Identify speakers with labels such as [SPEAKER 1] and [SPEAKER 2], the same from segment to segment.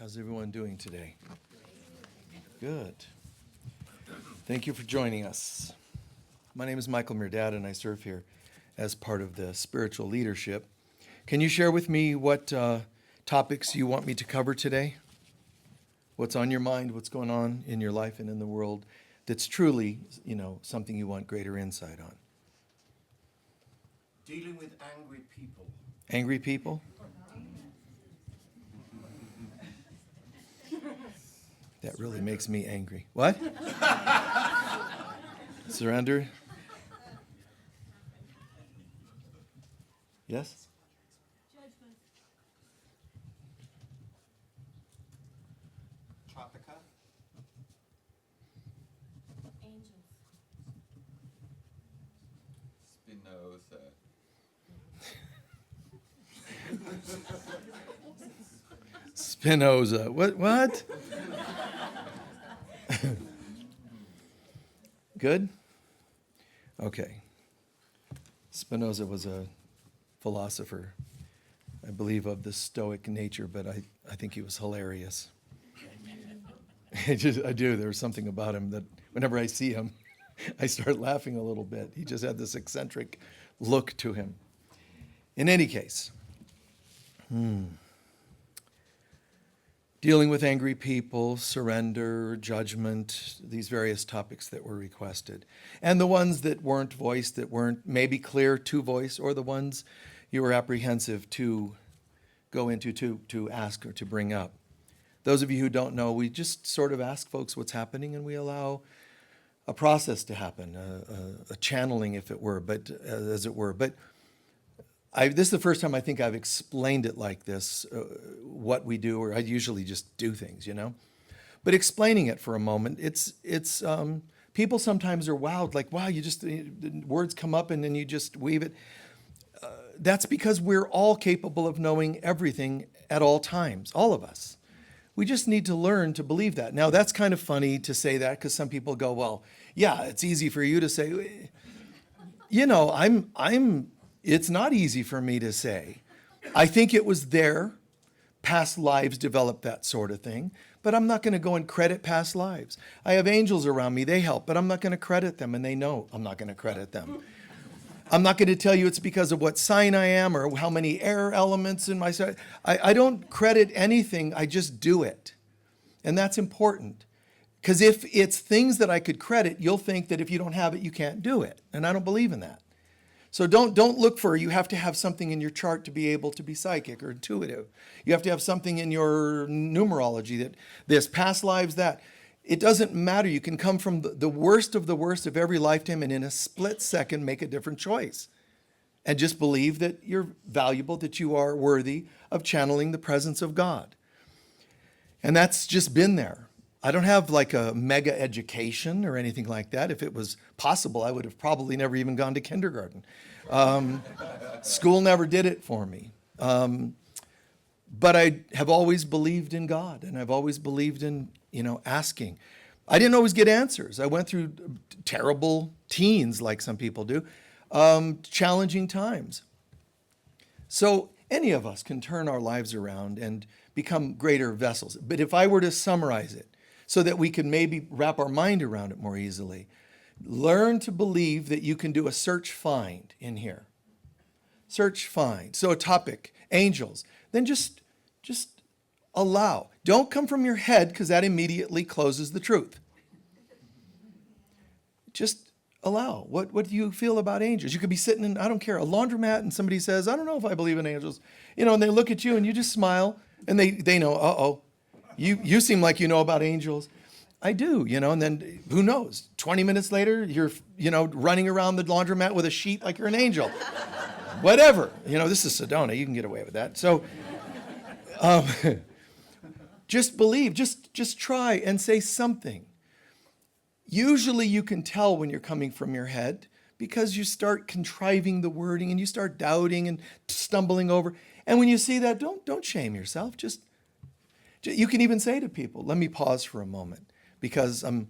[SPEAKER 1] How's everyone doing today? Good. Thank you for joining us. My name is Michael Mirdad, and I serve here as part of the spiritual leadership. Can you share with me what topics you want me to cover today? What's on your mind? What's going on in your life and in the world that's truly, something you want greater insight on?
[SPEAKER 2] Dealing with angry people.
[SPEAKER 1] Angry people? That really makes me angry. What? Surrender? Yes?
[SPEAKER 3] Judgment.
[SPEAKER 2] Tropica.
[SPEAKER 3] Angels.
[SPEAKER 1] Spinoza. What? Good? Okay. Spinoza was a philosopher, I believe, of the Stoic nature, but I think he was hilarious. I do. There's something about him that whenever I see him, I start laughing a little bit. He just had this eccentric look to him. In any case, dealing with angry people, surrender, judgment, these various topics that were requested. And the ones that weren't voiced, that weren't maybe clear to voice, or the ones you were apprehensive to go into, to ask or to bring up. Those of you who don't know, we just sort of ask folks what's happening, and we allow a process to happen, a channeling, if it were, but as it were. But this is the first time I think I've explained it like this, what we do, or I usually just do things, But explaining it for a moment, it's people sometimes are wowed, like, wow, the words come up and then you just weave it. That's because we're all capable of knowing everything at all times, all of us. We just need to learn to believe that. Now, that's kind of funny to say that because some people go, well, yeah, it's easy for you to say. It's not easy for me to say. I think it was there. Past lives developed that sort of thing. But I'm not going to go and credit past lives. I have angels around me. They help. But I'm not going to credit them. And they know I'm not going to credit them. I'm not going to tell you it's because of what sign I am or how many air elements in my sign. I don't credit anything. I just do it. And that's important. Because if it's things that I could credit, you'll think that if you don't have it, you can't do it. And I don't believe in that. So don't look for, you have to have something in your chart to be able to be psychic or intuitive. You have to have something in your numerology that this, past lives, that. It doesn't matter. You can come from the worst of every lifetime and in a split second make a different choice. And just believe that you're valuable, that you are worthy of channeling the presence of God. And that's just been there. I don't have like a mega education or anything like that. If it was possible, I would have probably never even gone to kindergarten. School never did it for me. But I have always believed in God, and I've always believed in, asking. I didn't always get answers. I went through terrible teens, like some people do, challenging times. So any of us can turn our lives around and become greater vessels. But if I were to summarize it, so that we can maybe wrap our mind around it more easily. Learn to believe that you can do a search find in here. Search find. So a topic, angels. Then just allow. Don't come from your head because that immediately closes the truth. Just allow. What do you feel about angels? You could be sitting in, I don't care, a laundromat and somebody says, I don't know if I believe in angels. And they look at you and you just smile and they know, uh-oh. You seem like you know about angels. I do, and then who knows? 20 minutes later, you're, running around the laundromat with a sheet like you're an angel. Whatever. This is Sedona. You can get away with that. So just believe. Just try and say something. Usually you can tell when you're coming from your head because you start contriving the wording and you start doubting and stumbling over. And when you see that, don't shame yourself. You can even say to people, let me pause for a moment because I'm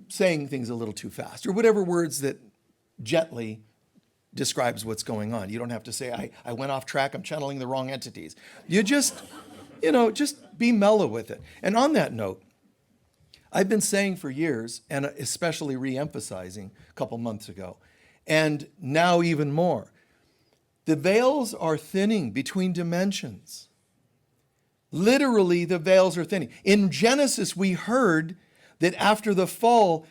[SPEAKER 1] saying things a little too fast, or whatever words that gently describes what's going on. You don't have to say, I went off track, I'm channeling the wrong entities. You just Just be mellow with it. And on that note, I've been saying for years, and especially re-emphasizing a couple months ago, and now even more, the veils are thinning between dimensions. Literally, the veils are thinning. In Genesis, we heard that after the fall,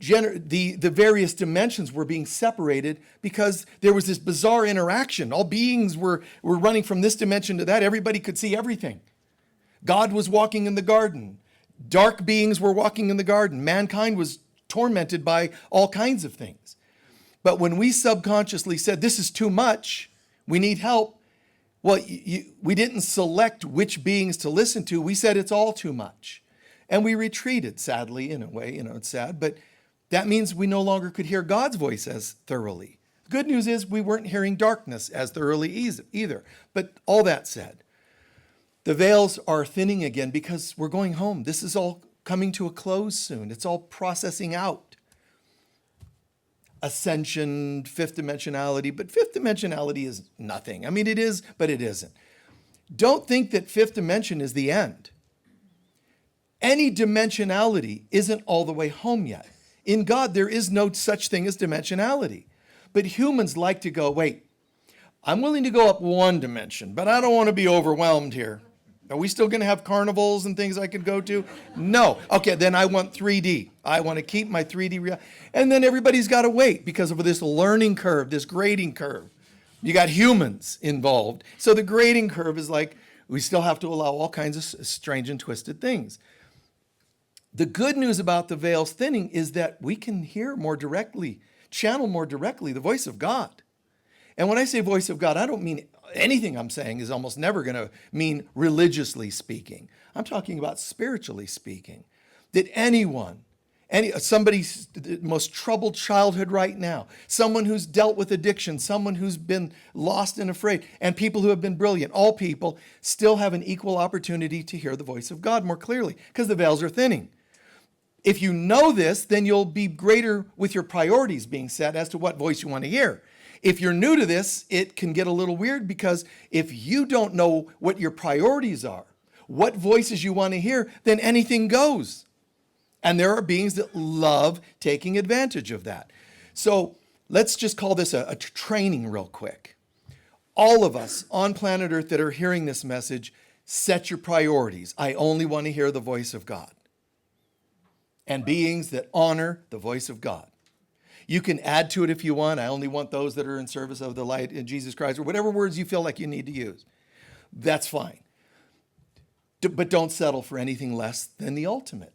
[SPEAKER 1] the various dimensions were being separated because there was this bizarre interaction. All beings were running from this dimension to that. Everybody could see everything. God was walking in the garden. Dark beings were walking in the garden. Mankind was tormented by all kinds of things. But when we subconsciously said, this is too much, we need help, well, we didn't select which beings to listen to. We said it's all too much. And we retreated, sadly, in a way. It's sad, but that means we no longer could hear God's voice as thoroughly. The good news is we weren't hearing darkness as thoroughly either. But all that said, the veils are thinning again because we're going home. This is all coming to a close soon. It's all processing out. Ascension, fifth dimensionality, but fifth dimensionality is nothing. I mean, it is, but it isn't. Don't think that fifth dimension is the end. Any dimensionality isn't all the way home yet. In God, there is no such thing as dimensionality. But humans like to go, wait, I'm willing to go up one dimension, but I don't want to be overwhelmed here. Are we still going to have carnivals and things I could go to? No. Okay, then I want 3D. I want to keep my 3D reality. And then everybody's got to wait because of this learning curve, this grading curve. You got humans involved. So the grading curve is like, we still have to allow all kinds of strange and twisted things. The good news about the veils thinning is that we can hear more directly, channel more directly the voice of God. And when I say voice of God, I don't mean anything I'm saying is almost never going to mean religiously speaking. I'm talking about spiritually speaking. That somebody's most troubled childhood right now, someone who's dealt with addiction, someone who's been lost and afraid, and people who have been brilliant, all people still have an equal opportunity to hear the voice of God more clearly because the veils are thinning. If you know this, then you'll be greater with your priorities being set as to what voice you want to hear. If you're new to this, it can get a little weird because if you don't know what your priorities are, what voices you want to hear, then anything goes. And there are beings that love taking advantage of that. So let's just call this a training real quick. All of us on planet Earth that are hearing this message, set your priorities. I only want to hear the voice of God. And beings that honor the voice of God. You can add to it if you want. I only want those that are in service of the light in Jesus Christ, or whatever words you feel like you need to use. That's fine. But don't settle for anything less than the ultimate.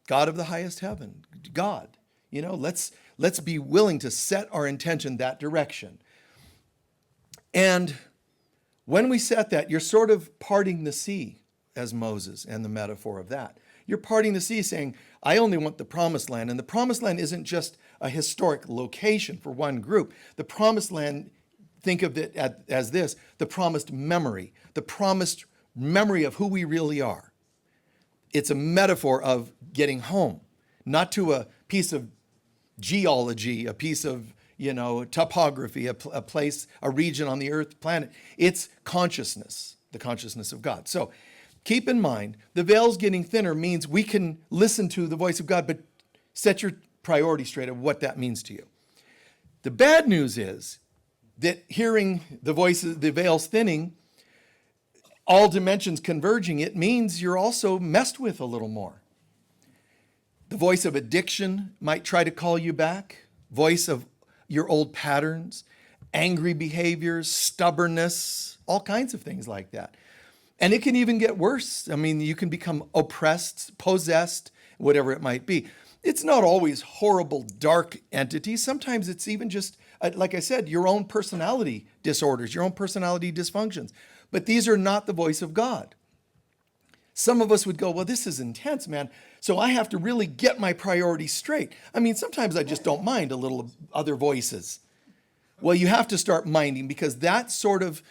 [SPEAKER 1] God of the highest heaven, God. Let's be willing to set our intention that direction. And when we set that, you're sort of parting the sea as Moses and the metaphor of that. You're parting the sea saying, I only want the promised land. And the promised land isn't just a historic location for one group. The promised land, think of it as this, the promised memory of who we really are. It's a metaphor of getting home, not to a piece of geology, a piece of, topography, a place, a region on the earth planet. It's consciousness, the consciousness of God. So keep in mind, the veils getting thinner means we can listen to the voice of God, but set your priority straight of what that means to you. The bad news is that hearing the voices, the veils thinning, all dimensions converging, it means you're also messed with a little more. The voice of addiction might try to call you back, voice of your old patterns, angry behaviors, stubbornness, all kinds of things like that. And it can even get worse. I mean, you can become oppressed, possessed, whatever it might be. It's not always horrible, dark entities. Sometimes it's even just, like I said, your own personality disorders, your own personality dysfunctions. But these are not the voice of God. Some of us would go, well, this is intense, man. So I have to really get my priorities straight. I mean, sometimes I just don't mind a little other voices. Well, you have to start minding because that sort of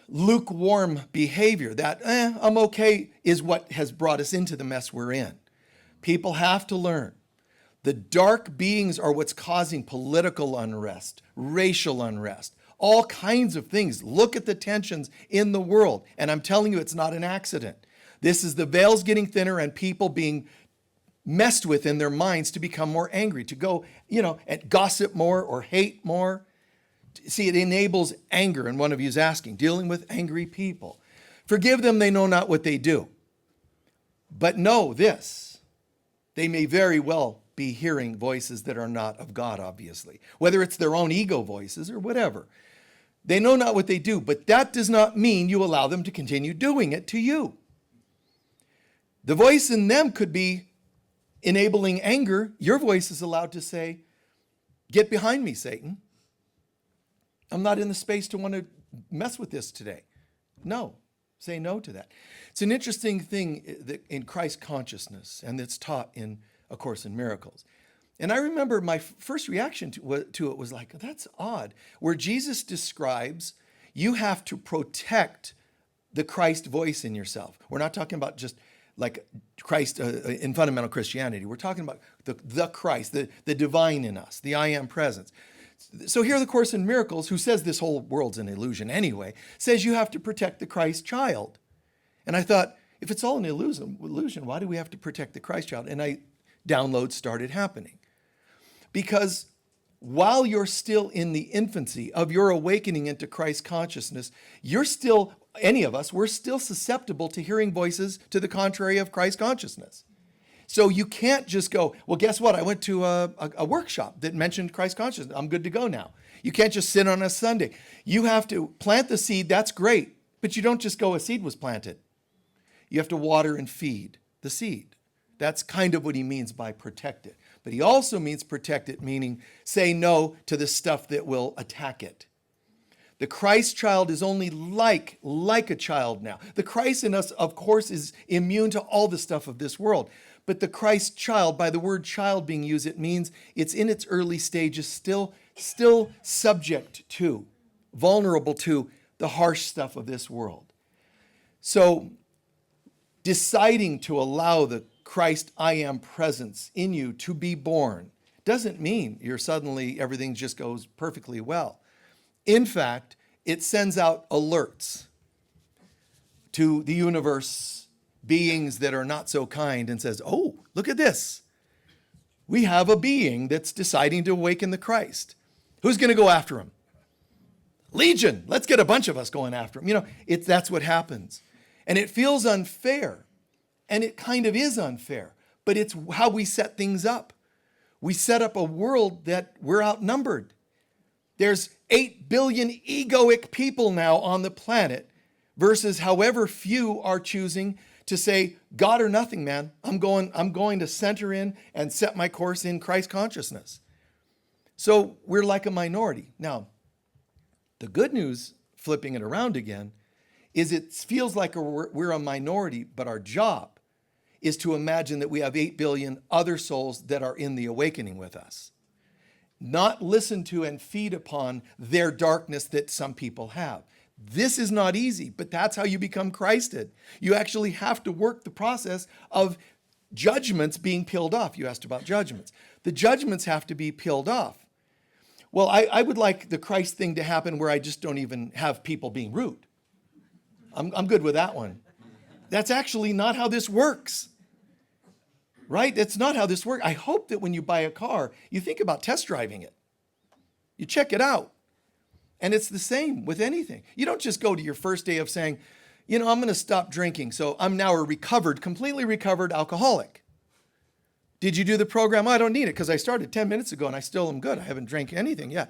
[SPEAKER 1] lukewarm behavior, that I'm okay, is what has brought us into the mess we're in. People have to learn. The dark beings are what's causing political unrest, racial unrest, all kinds of things. Look at the tensions in the world. And I'm telling you, it's not an accident. This is the veils getting thinner and people being messed with in their minds to become more angry, to go, and gossip more or hate more. See, it enables anger. And one of you is asking, dealing with angry people. Forgive them, they know not what they do. But know this, they may very well be hearing voices that are not of God, obviously, whether it's their own ego voices or whatever. They know not what they do, but that does not mean you allow them to continue doing it to you. The voice in them could be enabling anger. Your voice is allowed to say, get behind me, Satan. I'm not in the space to want to mess with this today. No, say no to that. It's an interesting thing that in Christ consciousness, and it's taught in A Course in Miracles. And I remember my first reaction to it was like, that's odd. Where Jesus describes you have to protect the Christ voice in yourself. We're not talking about just like Christ in fundamental Christianity. We're talking about the Christ, the divine in us, the I am presence. So here the Course in Miracles, who says this whole world's an illusion anyway, says you have to protect the Christ child. And I thought, if it's all an illusion, why do we have to protect the Christ child? And downloads started happening. Because while you're still in the infancy of your awakening into Christ consciousness, any of us, we're still susceptible to hearing voices to the contrary of Christ consciousness. So you can't just go, well, guess what? I went to a workshop that mentioned Christ consciousness. I'm good to go now. You can't just sit on a Sunday. You have to plant the seed. That's great. But you don't just go, a seed was planted. You have to water and feed the seed. That's kind of what he means by protect it. But he also means protect it, meaning say no to the stuff that will attack it. The Christ child is only like a child now. The Christ in us, of course, is immune to all the stuff of this world. But the Christ child, by the word child being used, it means it's in its early stages, still subject to, vulnerable to the harsh stuff of this world. So deciding to allow the Christ I am presence in you to be born doesn't mean everything just goes perfectly well. In fact, it sends out alerts to the universe, beings that are not so kind, and says, oh, look at this. We have a being that's deciding to awaken the Christ. Who's going to go after him? Legion. Let's get a bunch of us going after him. That's what happens. And it feels unfair. And it kind of is unfair. But it's how we set things up. We set up a world that we're outnumbered. There's 8 billion egoic people now on the planet versus however few are choosing to say, God or nothing, man. I'm going to center in and set my course in Christ consciousness. So we're like a minority. Now, the good news, flipping it around again, is it feels like we're a minority, but our job is to imagine that we have 8 billion other souls that are in the awakening with us. Not listen to and feed upon their darkness that some people have. This is not easy, but that's how you become Christed. You actually have to work the process of judgments being peeled off. You asked about judgments. The judgments have to be peeled off. Well, I would like the Christ thing to happen where I just don't even have people being rude. I'm good with that one. That's actually not how this works. Right? That's not how this works. I hope that when you buy a car, you think about test driving it. You check it out. And it's the same with anything. You don't just go to your first day of saying, I'm going to stop drinking, so I'm now a completely recovered alcoholic. Did you do the program? I don't need it because I started 10 minutes ago and I still am good. I haven't drank anything yet.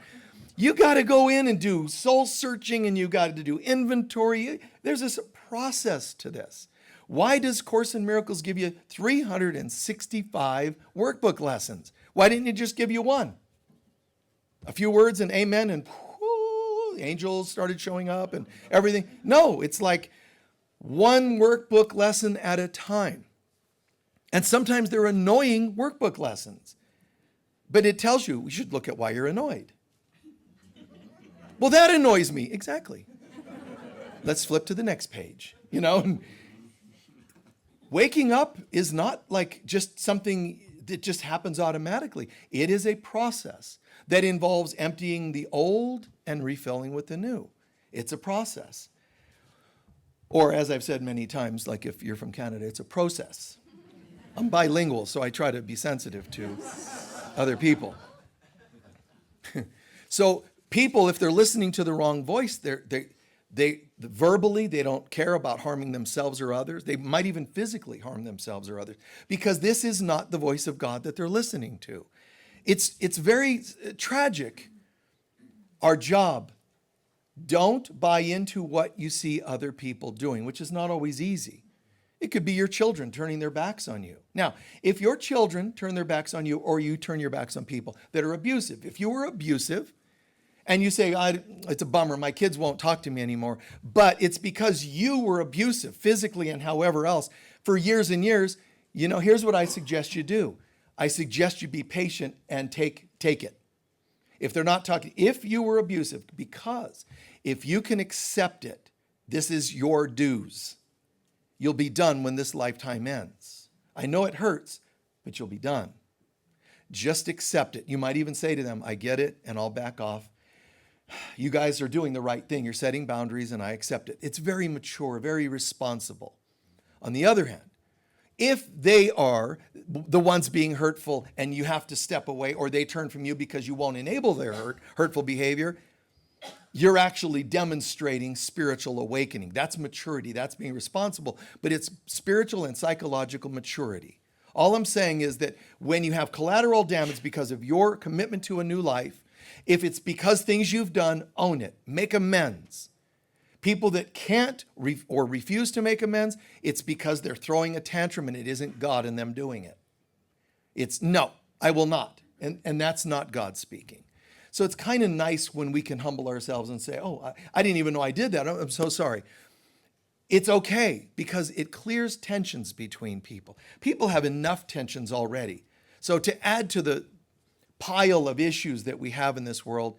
[SPEAKER 1] You got to go in and do soul searching and you got to do inventory. There's this process to this. Why does Course in Miracles give you 365 workbook lessons? Why didn't it just give you one? A few words and amen and whoo, angels started showing up and everything. No, it's like one workbook lesson at a time. And sometimes they're annoying workbook lessons. But it tells you, we should look at why you're annoyed. Well, that annoys me. Exactly. Let's flip to the next page. Waking up is not like just something that just happens automatically. It is a process. that involves emptying the old and refilling with the new. It's a process. Or, as I've said many times, like if you're from Canada, it's a process. I'm bilingual, so I try to be sensitive to other people. So people, if they're listening to the wrong voice, they verbally, they don't care about harming themselves or others. They might even physically harm themselves or others because this is not the voice of God that they're listening to. It's very tragic. Our job, don't buy into what you see other people doing, which is not always easy. It could be your children turning their backs on you. Now, if your children turn their backs on you or you turn your backs on people that are abusive, if you were abusive and you say, it's a bummer, my kids won't talk to me anymore, but it's because you were abusive physically and however else for years and years, here's what I suggest you do. I suggest you be patient and take it. If they're not talking, if you were abusive, because if you can accept it, this is your dues. You'll be done when this lifetime ends. I know it hurts, but you'll be done. Just accept it. You might even say to them, I get it, and I'll back off. You guys are doing the right thing. You're setting boundaries, and I accept it. It's very mature, very responsible. On the other hand, if they are the ones being hurtful and you have to step away or they turn from you because you won't enable their hurtful behavior, you're actually demonstrating spiritual awakening. That's maturity. That's being responsible. But it's spiritual and psychological maturity. All I'm saying is that when you have collateral damage because of your commitment to a new life, if it's because things you've done, own it. Make amends. People that can't or refuse to make amends, it's because they're throwing a tantrum and it isn't God in them doing it. It's no, I will not. And that's not God speaking. So it's kind of nice when we can humble ourselves and say, oh, I didn't even know I did that. I'm so sorry. It's okay because it clears tensions between people. People have enough tensions already. So to add to the pile of issues that we have in this world,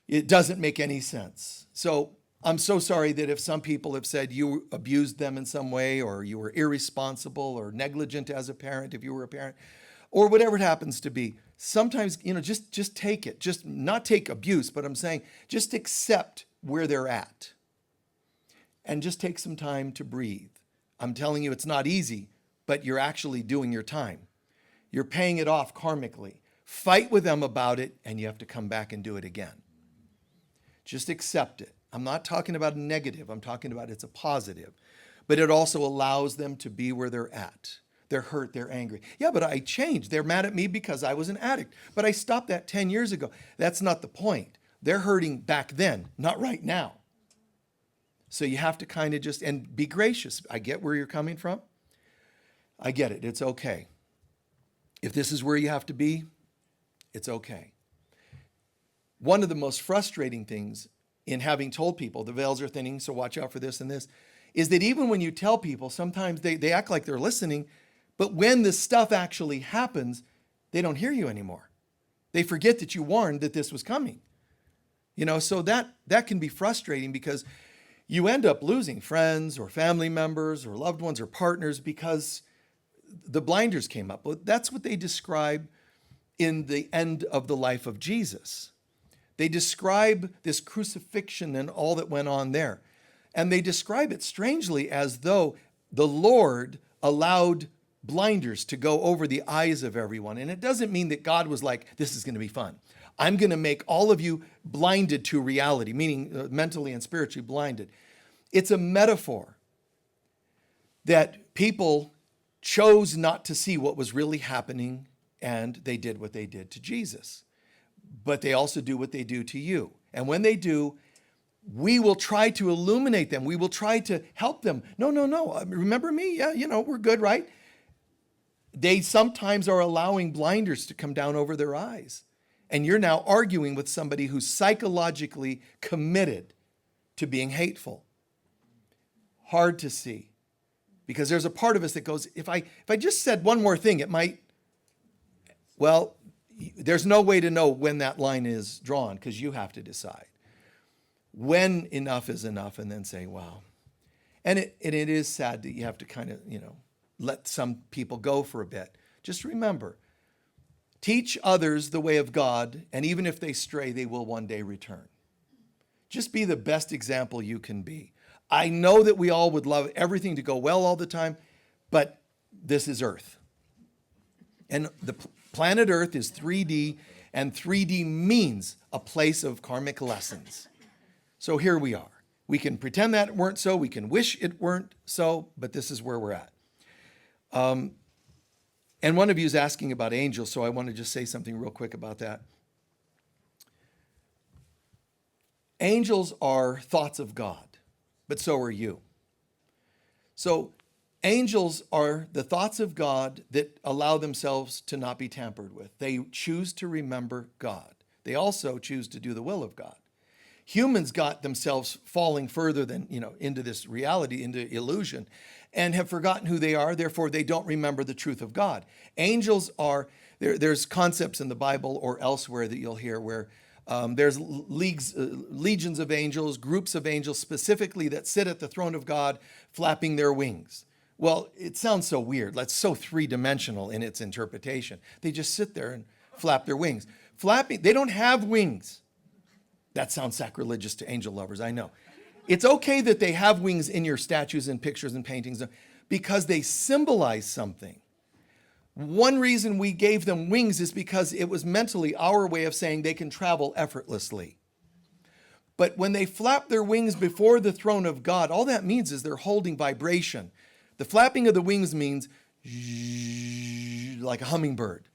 [SPEAKER 1] it doesn't make any sense. So I'm so sorry that if some people have said you abused them in some way or you were irresponsible or negligent as a parent, if you were a parent, or whatever it happens to be. Sometimes, just take it. Just not take abuse, but I'm saying just accept where they're at. And just take some time to breathe. I'm telling you, it's not easy, but you're actually doing your time. You're paying it off karmically. Fight with them about it, and you have to come back and do it again. Just accept it. I'm not talking about a negative. I'm talking about it's a positive. But it also allows them to be where they're at. They're hurt, they're angry. Yeah, but I changed. They're mad at me because I was an addict. But I stopped that 10 years ago. That's not the point. They're hurting back then, not right now. So you have to kind of and be gracious. I get where you're coming from. I get it. It's okay. If this is where you have to be, it's okay. One of the most frustrating things in having told people the veils are thinning, so watch out for this and this, is that even when you tell people, sometimes they act like they're listening, but when the stuff actually happens, they don't hear you anymore. They forget that you warned that this was coming. So that can be frustrating because you end up losing friends or family members or loved ones or partners because the blinders came up. Well, that's what they describe in the end of the life of Jesus. They describe this crucifixion and all that went on there. And they describe it strangely as though the Lord allowed blinders to go over the eyes of everyone. And it doesn't mean that God was like, this is going to be fun. I'm going to make all of you blinded to reality, meaning mentally and spiritually blinded. It's a metaphor that people chose not to see what was really happening, and they did what they did to Jesus. But they also do what they do to you. And when they do, we will try to illuminate them. We will try to help them. No. Remember me? Yeah, we're good, right? They sometimes are allowing blinders to come down over their eyes. And you're now arguing with somebody who's psychologically committed to being hateful. Hard to see. Because there's a part of us that goes, if I just said one more thing, it might, well, there's no way to know when that line is drawn because you have to decide when enough is enough and then say, wow. And it is sad that you have to kind of, let some people go for a bit. Just remember, Teach others the way of God, and even if they stray, they will one day return. Just be the best example you can be. I know that we all would love everything to go well all the time, but this is Earth. And the planet Earth is 3D, and 3D means a place of karmic lessons. So here we are. We can pretend that it weren't so, we can wish it weren't so, but this is where we're at. And one of you is asking about angels, so I want to just say something real quick about that. Angels are thoughts of God, but so are you. So angels are the thoughts of God that allow themselves to not be tampered with. They choose to remember God. They also choose to do the will of God. Humans got themselves falling further than, into this reality, into illusion, and have forgotten who they are. Therefore, they don't remember the truth of God. Angels are, there's concepts in the Bible or elsewhere that you'll hear where there's legions of angels, groups of angels specifically that sit at the throne of God flapping their wings. Well, it sounds so weird. That's so three-dimensional in its interpretation. They just sit there and flap their wings. Flapping, they don't have wings. That sounds sacrilegious to angel lovers, I know. It's okay that they have wings in your statues and pictures and paintings because they symbolize something. One reason we gave them wings is because it was mentally our way of saying they can travel effortlessly. But when they flap their wings before the throne of God, all that means is they're holding vibration. The flapping of the wings means like a hummingbird.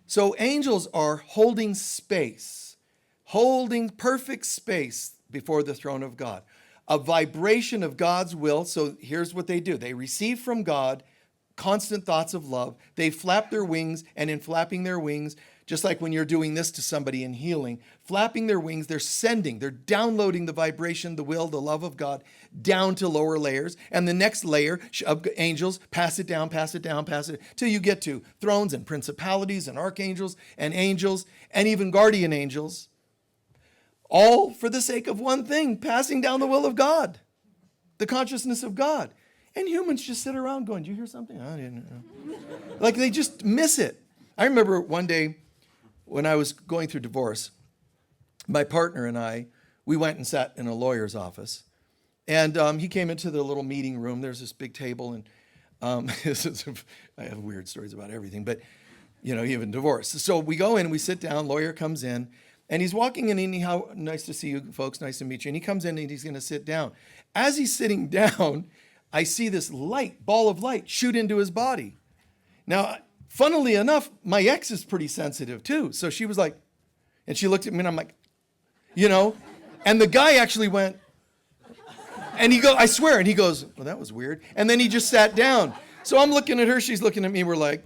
[SPEAKER 1] So angels are holding space, holding perfect space before the throne of God. A vibration of God's will. So here's what they do. They receive from God constant thoughts of love. They flap their wings, and in flapping their wings, just like when you're doing this to somebody in healing, flapping their wings, they're downloading the vibration, the will, the love of God down to lower layers. And the next layer of angels pass it down, till you get to thrones and principalities and archangels and angels and even guardian angels. All for the sake of one thing, passing down the will of God, the consciousness of God. And humans just sit around going, "Did you hear something?" I didn't know. Like they just miss it. I remember one day when I was going through divorce, my partner and I, we went and sat in a lawyer's office. And he came into the little meeting room. There's this big table. And I have weird stories about everything, but, even divorce. So we go in and we sit down. Lawyer comes in. And he's walking in, and how nice to see you folks, nice to meet you. And he comes in and he's going to sit down. As he's sitting down, I see this ball of light shoot into his body. Now, funnily enough, my ex is pretty sensitive too. So she was like, and she looked at me and I'm like, and the guy actually went, and I swear, and he goes, "Well, that was weird." And then he just sat down. So I'm looking at her, she's looking at me, we're like,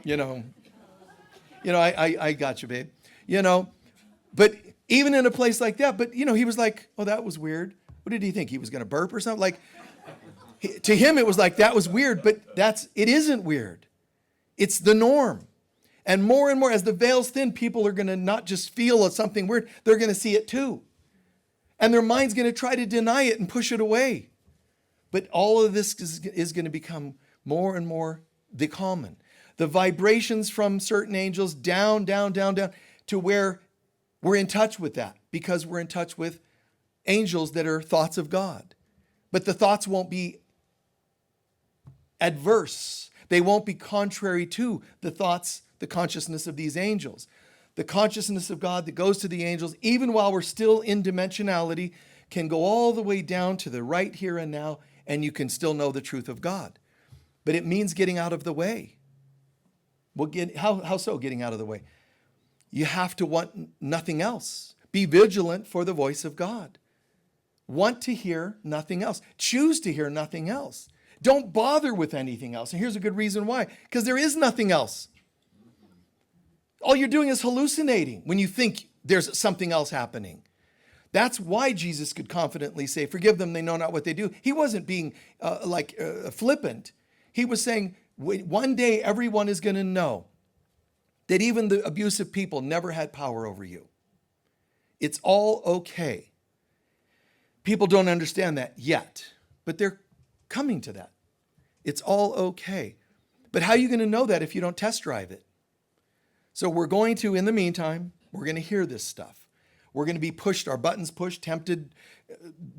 [SPEAKER 1] I got you, babe, But even in a place like that, but he was like, "Oh, that was weird." What did he think? He was going to burp or something? Like, to him, it was like, that was weird, but it isn't weird. It's the norm. And more, as the veil's thin, people are going to not just feel something weird, they're going to see it too. And their mind's going to try to deny it and push it away. But all of this is going to become more and more the common. The vibrations from certain angels down to where we're in touch with that, because we're in touch with angels that are thoughts of God. But the thoughts won't be adverse. They won't be contrary to the thoughts, the consciousness of these angels. The consciousness of God that goes to the angels, even while we're still in dimensionality, can go all the way down to the right here and now, and you can still know the truth of God. But it means getting out of the way. Well, how so getting out of the way? You have to want nothing else. Be vigilant for the voice of God. Want to hear nothing else. Choose to hear nothing else. Don't bother with anything else. And here's a good reason why. Because there is nothing else. All you're doing is hallucinating when you think there's something else happening. That's why Jesus could confidently say, "Forgive them, they know not what they do." He wasn't being flippant. He was saying, one day everyone is going to know that even the abusive people never had power over you. It's all okay. People don't understand that yet, but they're coming to that. It's all okay. But how are you going to know that if you don't test drive it? So we're going to, in the meantime, we're going to hear this stuff. We're going to be pushed, our buttons pushed, tempted,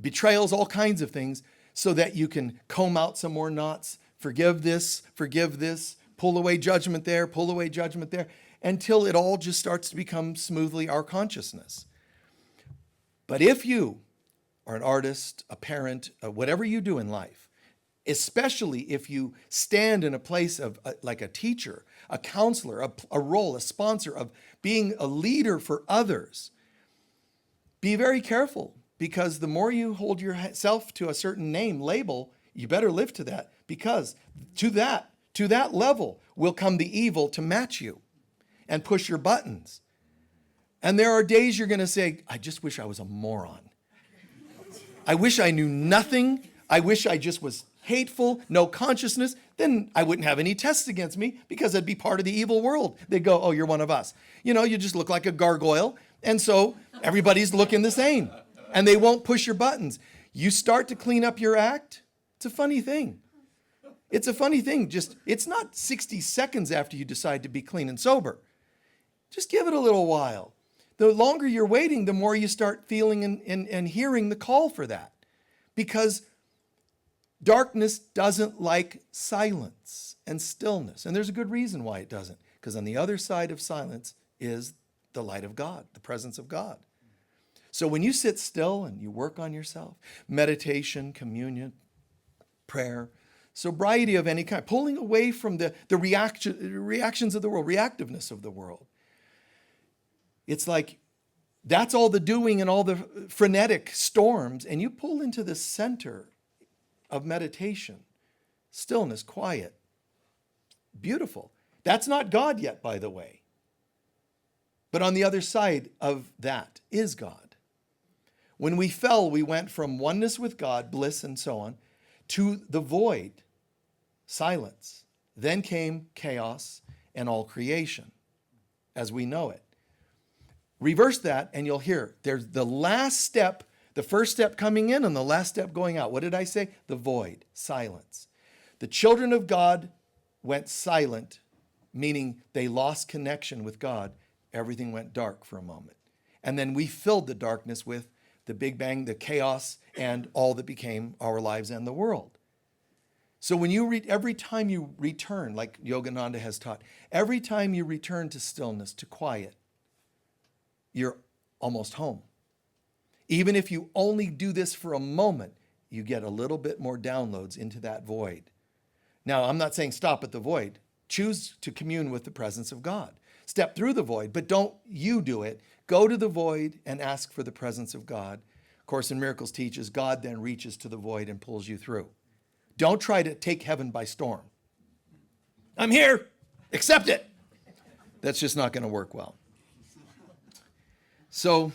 [SPEAKER 1] betrayals, all kinds of things, so that you can comb out some more knots, forgive this, pull away judgment there, until it all just starts to become smoothly our consciousness. But if you are an artist, a parent, whatever you do in life, especially if you stand in a place of like a teacher, a counselor, a role, a sponsor of being a leader for others, be very careful, because the more you hold yourself to a certain name, label, you better live to that, because to that level will come the evil to match you and push your buttons. And there are days you're going to say, I just wish I was a moron. I wish I knew nothing. I wish I just was hateful, no consciousness. Then I wouldn't have any tests against me, because I'd be part of the evil world. They'd go, oh, you're one of us. You just look like a gargoyle. And so everybody's looking the same. And they won't push your buttons. You start to clean up your act. It's a funny thing. It's a funny thing. It's not 60 seconds after you decide to be clean and sober. Just give it a little while. The longer you're waiting, the more you start feeling and hearing the call for that. Because darkness doesn't like silence and stillness. And there's a good reason why it doesn't. Because on the other side of silence is the light of God, the presence of God. So when you sit still and you work on yourself, meditation, communion, prayer, sobriety of any kind, pulling away from the reactions of the world, reactiveness of the world. It's like that's all the doing and all the frenetic storms, and you pull into the center of meditation, stillness, quiet, beautiful. That's not God yet, by the way. But on the other side of that is God. When we fell, we went from oneness with God, bliss and so on, to the void, silence. Then came chaos and all creation as we know it. Reverse that and you'll hear there's the last step, the first step coming in and the last step going out. What did I say? The void, silence. The children of God went silent, meaning they lost connection with God. Everything went dark for a moment. And then we filled the darkness with the Big Bang, the chaos, and all that became our lives and the world. So when you every time you return, like Yogananda has taught, every time you return to stillness, to quiet, you're almost home. Even if you only do this for a moment, you get a little bit more downloads into that void. Now, I'm not saying stop at the void. Choose to commune with the presence of God. Step through the void, but don't you do it. Go to the void and ask for the presence of God. Course in Miracles teaches God then reaches to the void and pulls you through. Don't try to take heaven by storm. I'm here. Accept it. That's just not going to work well. So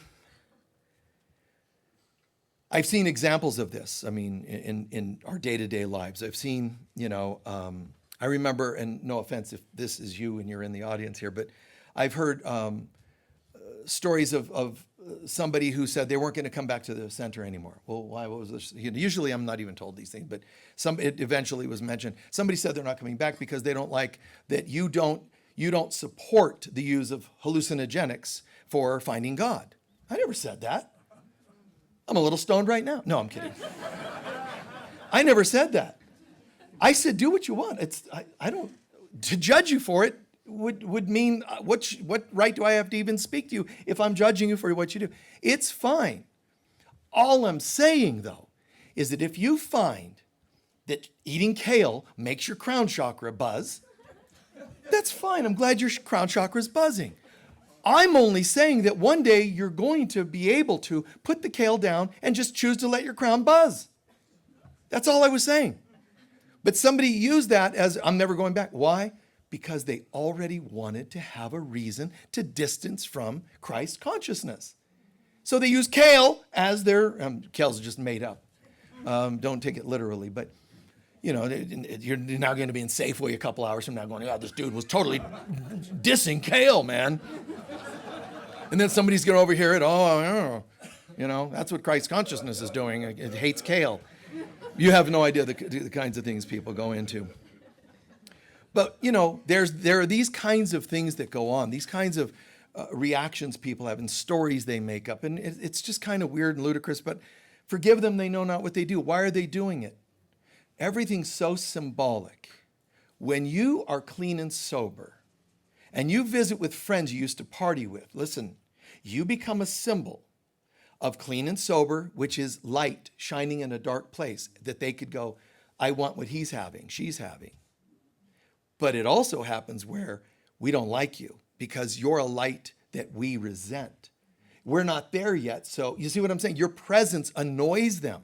[SPEAKER 1] I've seen examples of this. I mean, in our day-to-day lives, I've seen, I remember, and no offense if this is you and you're in the audience here, but I've heard stories of somebody who said they weren't going to come back to the center anymore. Well, why? What was this? Usually I'm not even told these things, but it eventually was mentioned. Somebody said they're not coming back because they don't like that you don't support the use of hallucinogenics for finding God. I never said that. I'm a little stoned right now. No, I'm kidding. I never said that. I said, do what you want. I don't, to judge you for it would mean, what right do I have to even speak to you if I'm judging you for what you do? It's fine. All I'm saying, though, is that if you find that eating kale makes your crown chakra buzz, that's fine. I'm glad your crown chakra is buzzing. I'm only saying that one day you're going to be able to put the kale down and just choose to let your crown buzz. That's all I was saying. But somebody used that as, I'm never going back. Why? Because they already wanted to have a reason to distance from Christ consciousness. So they use kale as their, kale's just made up. Don't take it literally, but you're now going to be in Safeway a couple hours from now going, this dude was totally dissing kale, man. And then somebody's going to overhear it. That's what Christ consciousness is doing. It hates kale. You have no idea the kinds of things people go into. But, there are these kinds of things that go on, these kinds of reactions people have and stories they make up. And it's just kind of weird and ludicrous, but forgive them, they know not what they do. Why are they doing it? Everything's so symbolic. When you are clean and sober and you visit with friends you used to party with, listen, you become a symbol of clean and sober, which is light shining in a dark place, that they could go, I want what he's having, she's having. But it also happens where we don't like you because you're a light that we resent. We're not there yet. So you see what I'm saying? Your presence annoys them.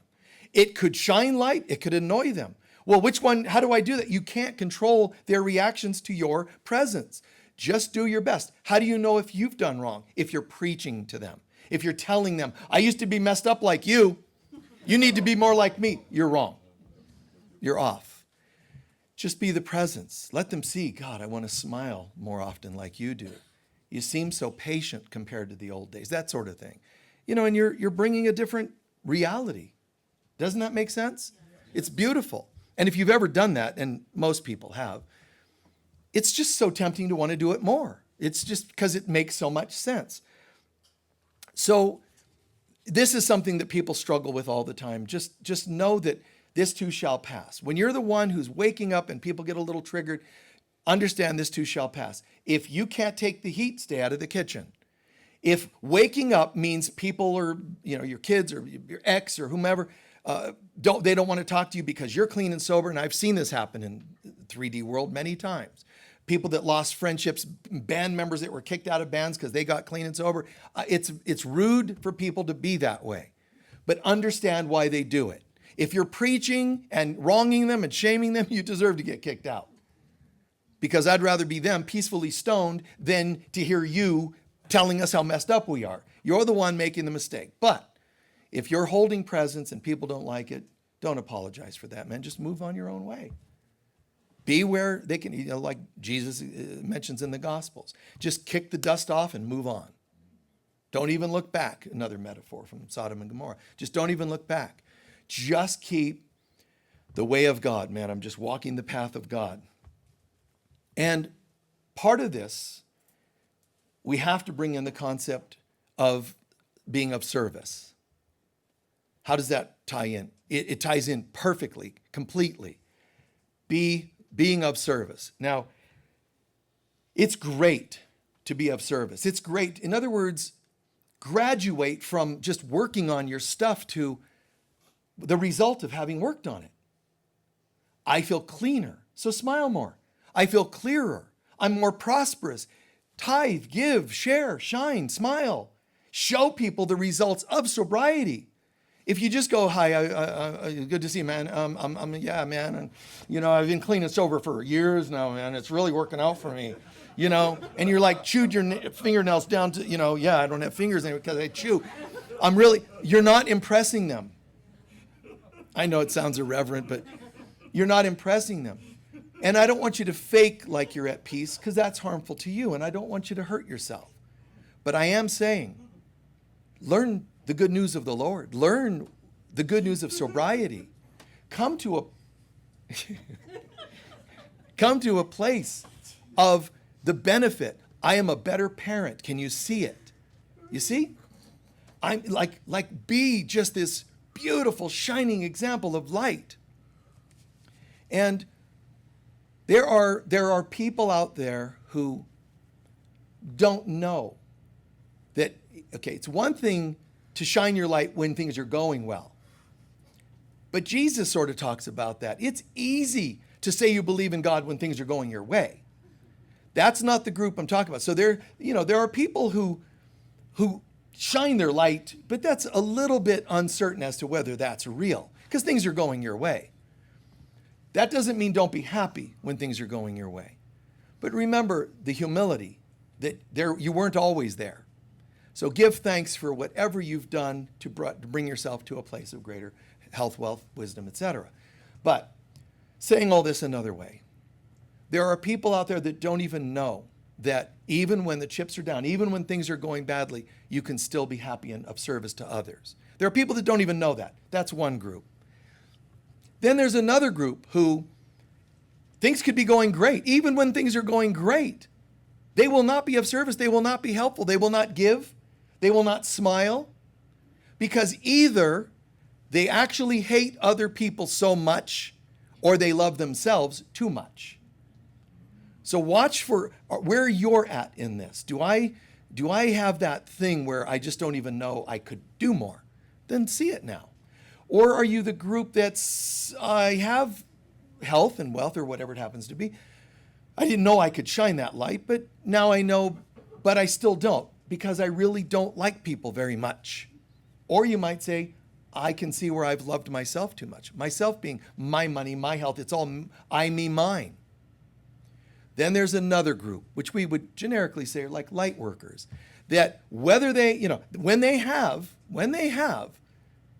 [SPEAKER 1] It could shine light. It could annoy them. Well, which one? How do I do that? You can't control their reactions to your presence. Just do your best. How do you know if you've done wrong? If you're preaching to them, if you're telling them, I used to be messed up like you. You need to be more like me. You're wrong. You're off. Just be the presence. Let them see, God, I want to smile more often like you do. You seem so patient compared to the old days, that sort of thing. And you're bringing a different reality. Doesn't that make sense? It's beautiful. And if you've ever done that, and most people have, it's just so tempting to want to do it more. It's just because it makes so much sense. So this is something that people struggle with all the time. Just know that this too shall pass. When you're the one who's waking up and people get a little triggered, understand this too shall pass. If you can't take the heat, stay out of the kitchen. If waking up means people are, your kids or your ex or whomever, they don't want to talk to you because you're clean and sober, and I've seen this happen in the 3D world many times. People that lost friendships, band members that were kicked out of bands because they got clean and sober. It's rude for people to be that way, but understand why they do it. If you're preaching and wronging them and shaming them, you deserve to get kicked out. Because I'd rather be them peacefully stoned than to hear you telling us how messed up we are. You're the one making the mistake. But if you're holding presence and people don't like it, don't apologize for that, man. Just move on your own way. Be where they can, like Jesus mentions in the Gospels. Just kick the dust off and move on. Don't even look back. Another metaphor from Sodom and Gomorrah. Just don't even look back. Just keep the way of God, man. I'm just walking the path of God. And part of this, we have to bring in the concept of being of service. How does that tie in? It ties in perfectly, completely. Being of service. Now, it's great to be of service. It's great. In other words, graduate from just working on your stuff to the result of having worked on it. I feel cleaner, so smile more. I feel clearer. I'm more prosperous. Tithe, give, share, shine, smile. Show people the results of sobriety. If you just go, hi, good to see you, man. Yeah, man. And, I've been clean and sober for years now, man. It's really working out for me, And you're like, chewed your fingernails down to, I don't have fingers anymore because I chew. You're not impressing them. I know it sounds irreverent, but you're not impressing them. And I don't want you to fake like you're at peace because that's harmful to you, and I don't want you to hurt yourself. But I am saying, learn the good news of the Lord. Learn the good news of sobriety. Come to a place of the benefit. I am a better parent. Can you see it? You see? I'm be just this beautiful, shining example of light. And there are people out there who don't know that, it's one thing to shine your light when things are going well. But Jesus sort of talks about that. It's easy to say you believe in God when things are going your way. That's not the group I'm talking about. So there are people who shine their light, but that's a little bit uncertain as to whether that's real because things are going your way. That doesn't mean don't be happy when things are going your way. But remember the humility that you weren't always there. So give thanks for whatever you've done to bring yourself to a place of greater health, wealth, wisdom, etc. But saying all this another way, there are people out there that don't even know that even when the chips are down, even when things are going badly, you can still be happy and of service to others. There are people that don't even know that. That's one group. Then there's another group who Things could be going great. Even when things are going great, they will not be of service. They will not be helpful. They will not give. They will not smile. Because either they actually hate other people so much or they love themselves too much. So watch for where you're at in this. Do I have that thing where I just don't even know I could do more? Then see it now. Or are you the group that's, I have health and wealth or whatever it happens to be. I didn't know I could shine that light, but now I know, but I still don't because I really don't like people very much. Or you might say, I can see where I've loved myself too much. Myself being my money, my health, it's all I, me, mine. Then there's another group, which we would generically say are like light workers, that whether they, when they have,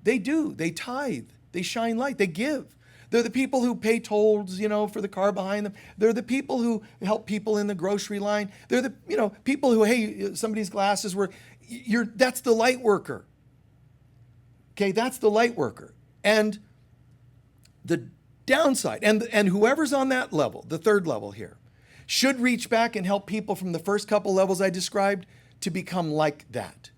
[SPEAKER 1] they do, they tithe, they shine light, they give. They're the people who pay tolls, for the car behind them. They're the people who help people in the grocery line. They're the, people who, hey, somebody's glasses were, that's the light worker. Okay, that's the light worker. And the downside, and whoever's on that level, the third level here, should reach back and help people from the first couple levels I described to become like that.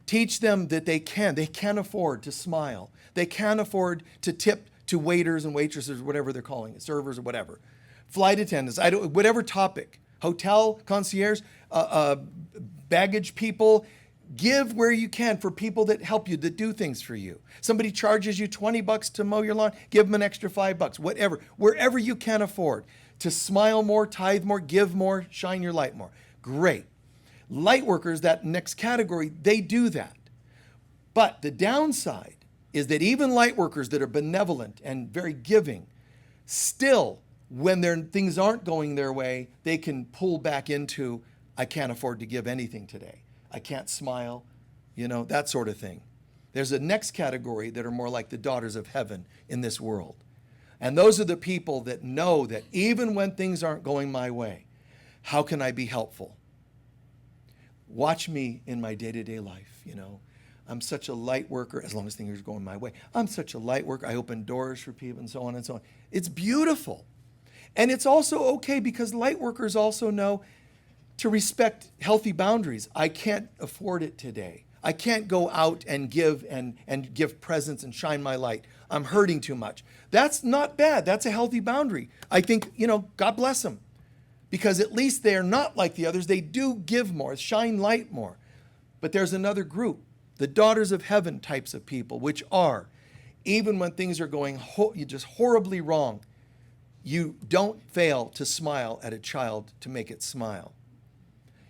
[SPEAKER 1] Teach them that they can afford to smile. They can afford to tip to waiters and waitresses, whatever they're calling it, servers or whatever. Flight attendants, whatever topic, hotel, concierge, baggage people, give where you can for people that help you, that do things for you. Somebody charges you $20 to mow your lawn, give them an extra $5, whatever, wherever you can afford. To smile more, tithe more, give more, shine your light more. Great. Light workers, that next category, they do that. But the downside is that even light workers that are benevolent and very giving, still, when things aren't going their way, they can pull back into, I can't afford to give anything today. I can't smile, that sort of thing. There's a next category that are more like the daughters of heaven in this world. And those are the people that know that even when things aren't going my way, how can I be helpful? Watch me in my day-to-day life, I'm such a light worker, as long as things are going my way. I'm such a light worker. I open doors for people and so on and so on. It's beautiful. And it's also okay because light workers also know to respect healthy boundaries. I can't afford it today. I can't go out and give and give presents and shine my light. I'm hurting too much. That's not bad. That's a healthy boundary. I think, God bless them. Because at least they're not like the others. They do give more, shine light more. But there's another group, the daughters of heaven types of people, which are, even when things are going just horribly wrong, you don't fail to smile at a child to make it smile.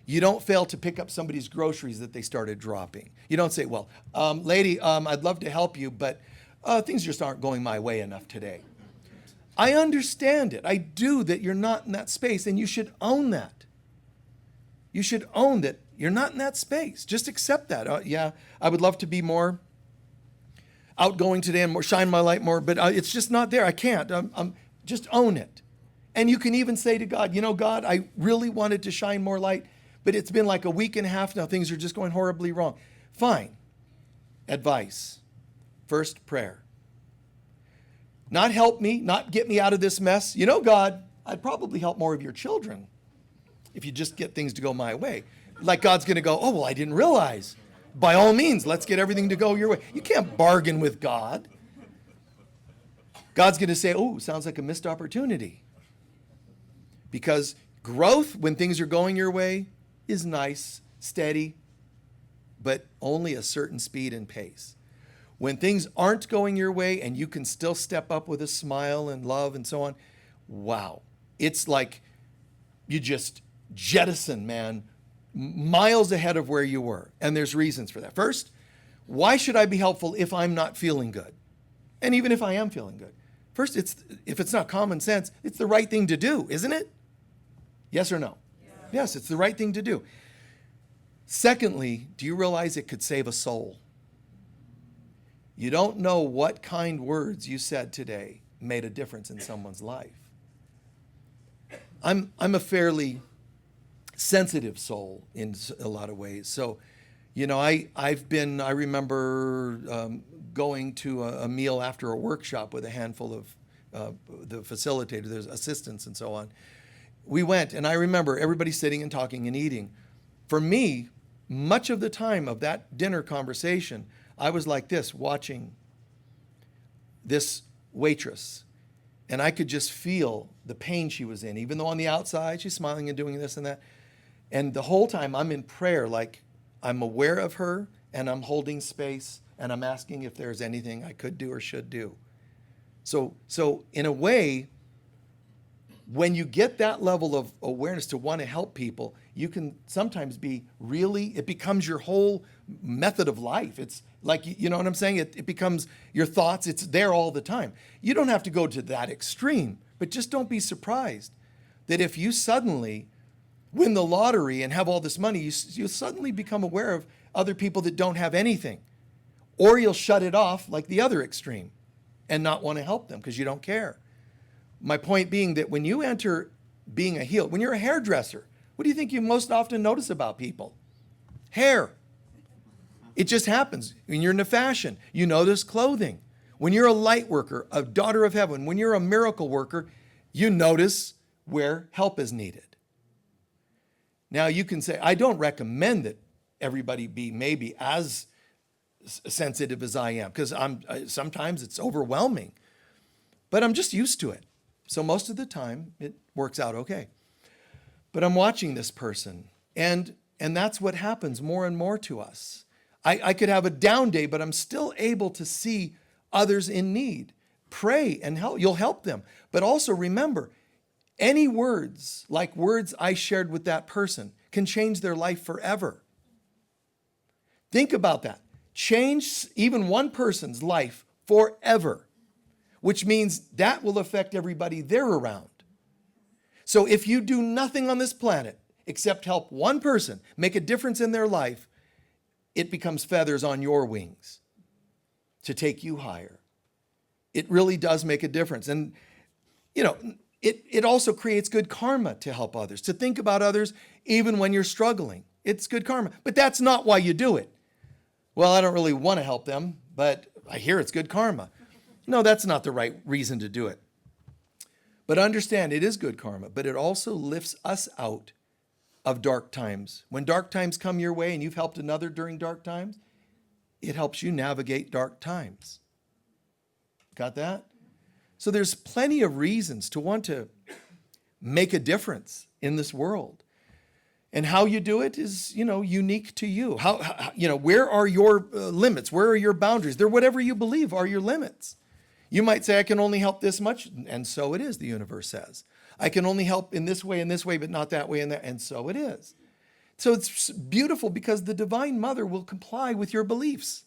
[SPEAKER 1] You don't fail to pick up somebody's groceries that they started dropping. You don't say, well, lady, I'd love to help you, but things just aren't going my way enough today. I understand it. I do, that you're not in that space, and you should own that. You should own that you're not in that space. Just accept that. Yeah, I would love to be more outgoing today and more shine my light more, but it's just not there. I can't. Just own it. And you can even say to God, God, I really wanted to shine more light, but it's been like a week and a half now. Things are just going horribly wrong. Fine. Advice. First, prayer. Not help me, not get me out of this mess. God, I'd probably help more of your children if you just get things to go my way. Like God's going to go, oh, well, I didn't realize. By all means, let's get everything to go your way. You can't bargain with God. God's going to say, oh, sounds like a missed opportunity. Because growth, when things are going your way, is nice, steady, but only a certain speed and pace. When things aren't going your way and you can still step up with a smile and love and so on, wow. It's like you just jettison, man, miles ahead of where you were. And there's reasons for that. First, why should I be helpful if I'm not feeling good? And even if I am feeling good. First, if it's not common sense, it's the right thing to do, isn't it? Yes or no? Yeah. Yes, it's the right thing to do. Secondly, do you realize it could save a soul? You don't know what kind words you said today made a difference in someone's life. I'm a fairly sensitive soul in a lot of ways. So, I remember going to a meal after a workshop with a handful of the facilitator, there's assistants and so on. We went, and I remember everybody sitting and talking and eating. For me, much of the time of that dinner conversation, I was like this, watching this waitress, and I could just feel the pain she was in, even though on the outside she's smiling and doing this and that. And the whole time I'm in prayer, like I'm aware of her and I'm holding space and I'm asking if there's anything I could do or should do. So in a way, when you get that level of awareness to want to help people, you can sometimes be really, it becomes your whole method of life. It's like, you know what I'm saying? It becomes your thoughts. It's there all the time. You don't have to go to that extreme, but just don't be surprised that if you suddenly win the lottery and have all this money, you suddenly become aware of other people that don't have anything. Or you'll shut it off like the other extreme and not want to help them because you don't care. My point being that when you enter being a healer, when you're a hairdresser, what do you think you most often notice about people? Hair. It just happens. When you're into fashion, you notice clothing. When you're a light worker, a daughter of heaven, when you're a miracle worker, you notice where help is needed. Now you can say, I don't recommend that everybody be maybe as sensitive as I am, because sometimes it's overwhelming, but I'm just used to it. So most of the time it works out okay. But I'm watching this person, and that's what happens more and more to us. I could have a down day, but I'm still able to see others in need. Pray and help. You'll help them. But also remember, any words, like words I shared with that person, can change their life forever. Think about that. Change even one person's life forever, which means that will affect everybody they're around. So if you do nothing on this planet except help one person make a difference in their life, it becomes feathers on your wings to take you higher. It really does make a difference. And, you know, it also creates good karma to help others, to think about others even when you're struggling. It's good karma. But that's not why you do it. Well, I don't really want to help them, but I hear it's good karma. No, that's not the right reason to do it. But understand, it is good karma, but it also lifts us out of dark times. When dark times come your way and you've helped another during dark times, it helps you navigate dark times. Got that? So there's plenty of reasons to want to make a difference in this world. And how you do it is, unique to you. Where are your limits? Where are your boundaries? They're whatever you believe are your limits. You might say, I can only help this much, and so it is, the universe says. I can only help in this way, but not that way, and so it is. So it's beautiful because the Divine Mother will comply with your beliefs.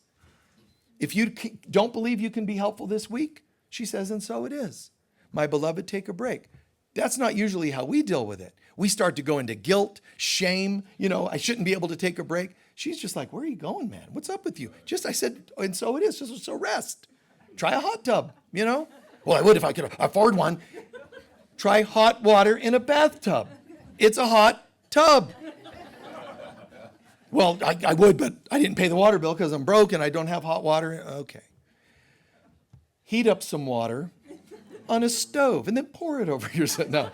[SPEAKER 1] If you don't believe you can be helpful this week, she says, and so it is. My beloved, take a break. That's not usually how we deal with it. We start to go into guilt, shame, I shouldn't be able to take a break. She's just like, where are you going, man? What's up with you? I said, and so it is, so rest. Try a hot tub, Well, I would if I could afford one. Try hot water in a bathtub. It's a hot tub. Well, I would, but I didn't pay the water bill because I'm broke and I don't have hot water. Okay. Heat up some water on a stove and then pour it over yourself. No.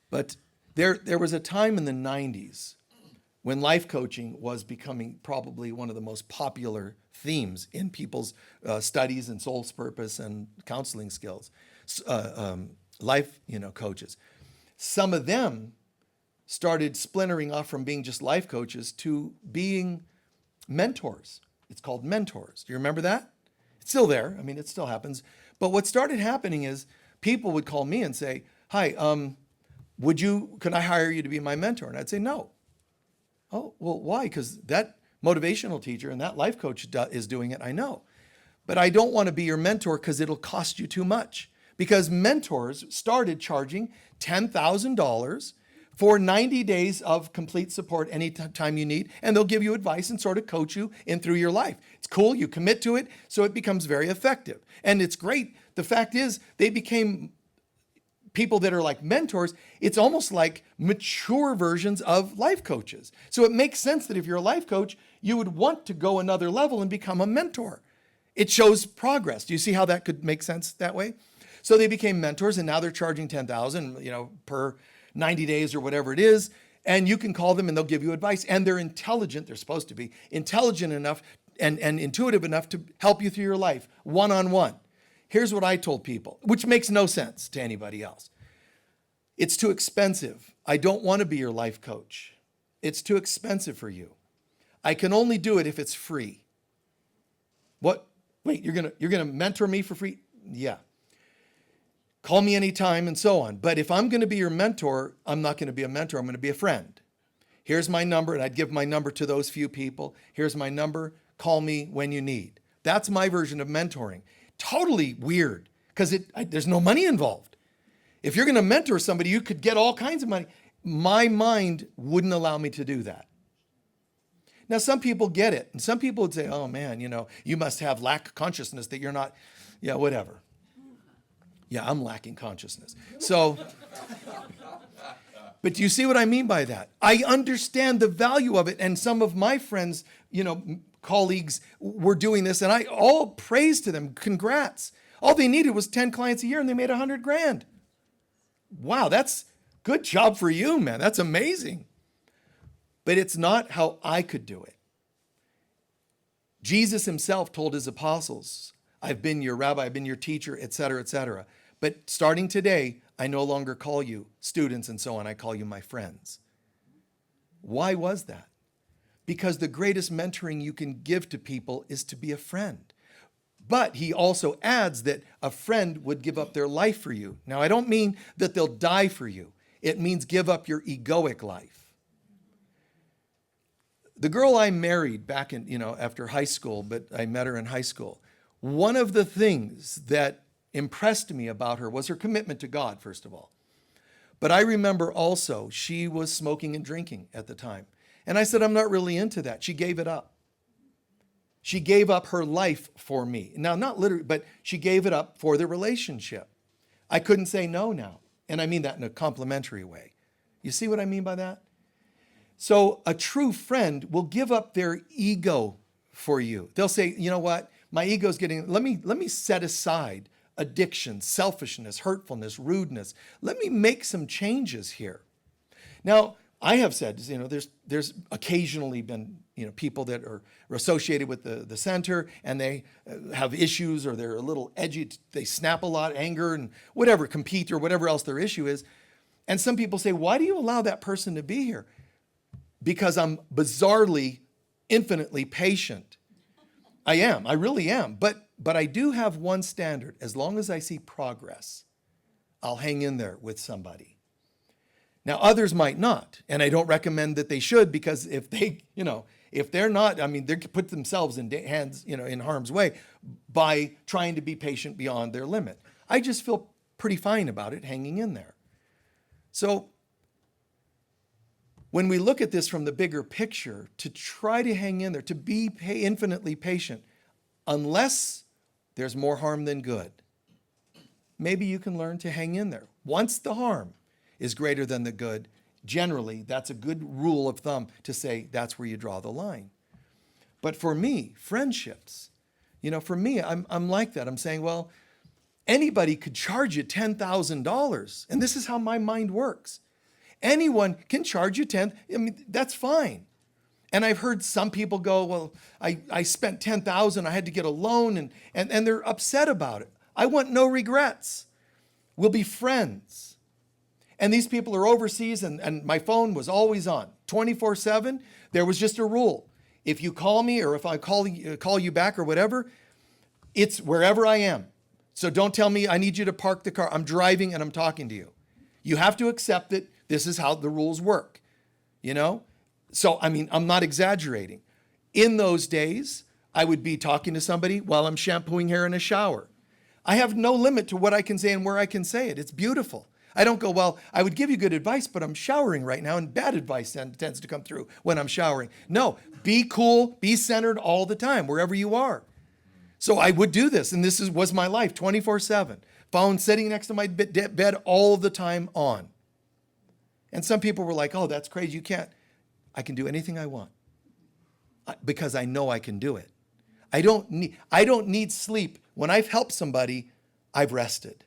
[SPEAKER 1] But there was a time in the 90s when life coaching was becoming probably one of the most popular themes in people's studies and soul's purpose and counseling skills. Life, coaches. Some of them started splintering off from being just life coaches to being mentors. It's called mentors. Do you remember that? It's still there. I mean, it still happens. But what started happening is people would call me and say, hi, can I hire you to be my mentor? And I'd say, no. Oh, well, why? Because that motivational teacher and that life coach is doing it, I know. But I don't want to be your mentor because it'll cost you too much. Because mentors started charging $10,000 for 90 days of complete support anytime you need, and they'll give you advice and sort of coach you in through your life. It's cool, you commit to it, so it becomes very effective. And it's great. The fact is, they became people that are like mentors. It's almost like mature versions of life coaches. So it makes sense that if you're a life coach, you would want to go another level and become a mentor. It shows progress. Do you see how that could make sense that way? So they became mentors, and now they're charging $10,000, per 90 days or whatever it is. And you can call them and they'll give you advice. And they're intelligent. They're supposed to be intelligent enough and intuitive enough to help you through your life one-on-one. Here's what I told people, which makes no sense to anybody else. It's too expensive. I don't want to be your life coach. It's too expensive for you. I can only do it if it's free. What? Wait, you're gonna mentor me for free? Yeah. Call me anytime and so on. But if I'm going to be your mentor, I'm not going to be a mentor. I'm going to be a friend. Here's my number, and I'd give my number to those few people. Here's my number. Call me when you need. That's my version of mentoring. Totally weird because there's no money involved. If you're going to mentor somebody, you could get all kinds of money. My mind wouldn't allow me to do that. Now, some people get it. And some people would say, oh, man, you must have lack consciousness that you're not, whatever. Yeah, I'm lacking consciousness. So, but do you see what I mean by that? I understand the value of it. And some of my friends, colleagues were doing this, and I all praise to them. Congrats. All they needed was 10 clients a year and they made $100,000. Wow, that's good job for you, man. That's amazing. But it's not how I could do it. Jesus himself told his apostles, I've been your rabbi, I've been your teacher, et cetera, et cetera. But starting today, I no longer call you students and so on. I call you my friends. Why was that? Because the greatest mentoring you can give to people is to be a friend. But he also adds that a friend would give up their life for you. Now, I don't mean that they'll die for you. It means give up your egoic life. The girl I married back in, after high school, but I met her in high school. One of the things that impressed me about her was her commitment to God, first of all. But I remember also she was smoking and drinking at the time. And I said, I'm not really into that. She gave it up. She gave up her life for me. Now, not literally, but she gave it up for the relationship. I couldn't say no now. And I mean that in a complimentary way. You see what I mean by that? So a true friend will give up their ego for you. They'll say, you know what? My ego's getting, let me set aside addiction, selfishness, hurtfulness, rudeness. Let me make some changes here. Now, I have said, there's occasionally been, people that are associated with the center and they have issues or they're a little edgy. They snap a lot, anger and whatever, compete or whatever else their issue is. And some people say, why do you allow that person to be here? Because I'm bizarrely, infinitely patient. I am. I really am. But I do have one standard. As long as I see progress, I'll hang in there with somebody. Now, others might not. And I don't recommend that they should, because if they're not, they could put themselves in in harm's way by trying to be patient beyond their limit. I just feel pretty fine about it, hanging in there. So when we look at this from the bigger picture, to try to hang in there, to be infinitely patient, unless there's more harm than good, maybe you can learn to hang in there. Once the harm is greater than the good, generally, that's a good rule of thumb to say that's where you draw the line. But for me, friendships, for me, I'm like that. I'm saying, well, anybody could charge you $10,000. And this is how my mind works. Anyone can charge you that's fine. And I've heard some people go, well, I spent $10,000, I had to get a loan, and they're upset about it. I want no regrets. We'll be friends. And these people are overseas, and my phone was always on, 24/7. There was just a rule. If you call me or if I call you back or whatever, it's wherever I am. So don't tell me I need you to park the car. I'm driving and I'm talking to you. You have to accept it. This is how the rules work, So, I'm not exaggerating. In those days, I would be talking to somebody while I'm shampooing hair in a shower. I have no limit to what I can say and where I can say it. It's beautiful. I don't go, well, I would give you good advice, but I'm showering right now, and bad advice tends to come through when I'm showering. No, be cool, be centered all the time, wherever you are. So I would do this, and this was my life, 24/7. Phone sitting next to my bed all the time on. And some people were like, oh, that's crazy, you can't. I can do anything I want because I know I can do it. I don't need sleep. When I've helped somebody, I've rested.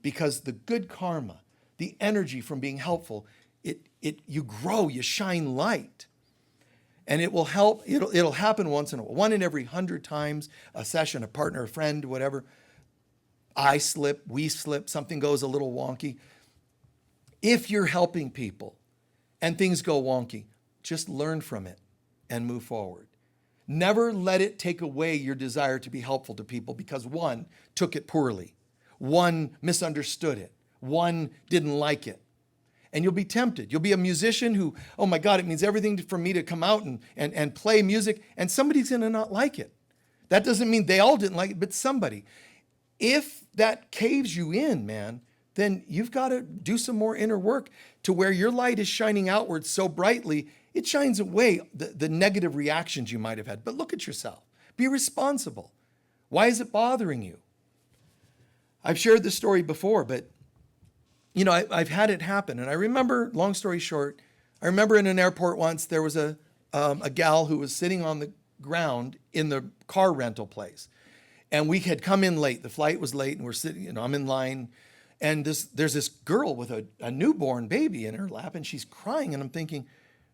[SPEAKER 1] Because the good karma, the energy from being helpful, you grow, you shine light. And it will help, it'll happen once in a while. One in every 100 times, a session, a partner, a friend, whatever. I slip, we slip, something goes a little wonky. If you're helping people and things go wonky, just learn from it and move forward. Never let it take away your desire to be helpful to people because one took it poorly, one misunderstood it, one didn't like it. And you'll be tempted. You'll be a musician who, oh my God, it means everything for me to come out and play music, and somebody's going to not like it. That doesn't mean they all didn't like it, but somebody. If that caves you in, man, then you've got to do some more inner work to where your light is shining outward so brightly, it shines away the negative reactions you might have had. But look at yourself. Be responsible. Why is it bothering you? I've shared this story before, but I've had it happen. And I remember, long story short, I remember in an airport once, there was a gal who was sitting on the ground in the car rental place. And we had come in late. The flight was late and we're sitting, I'm in line. And there's this girl with a newborn baby in her lap and she's crying. And I'm thinking,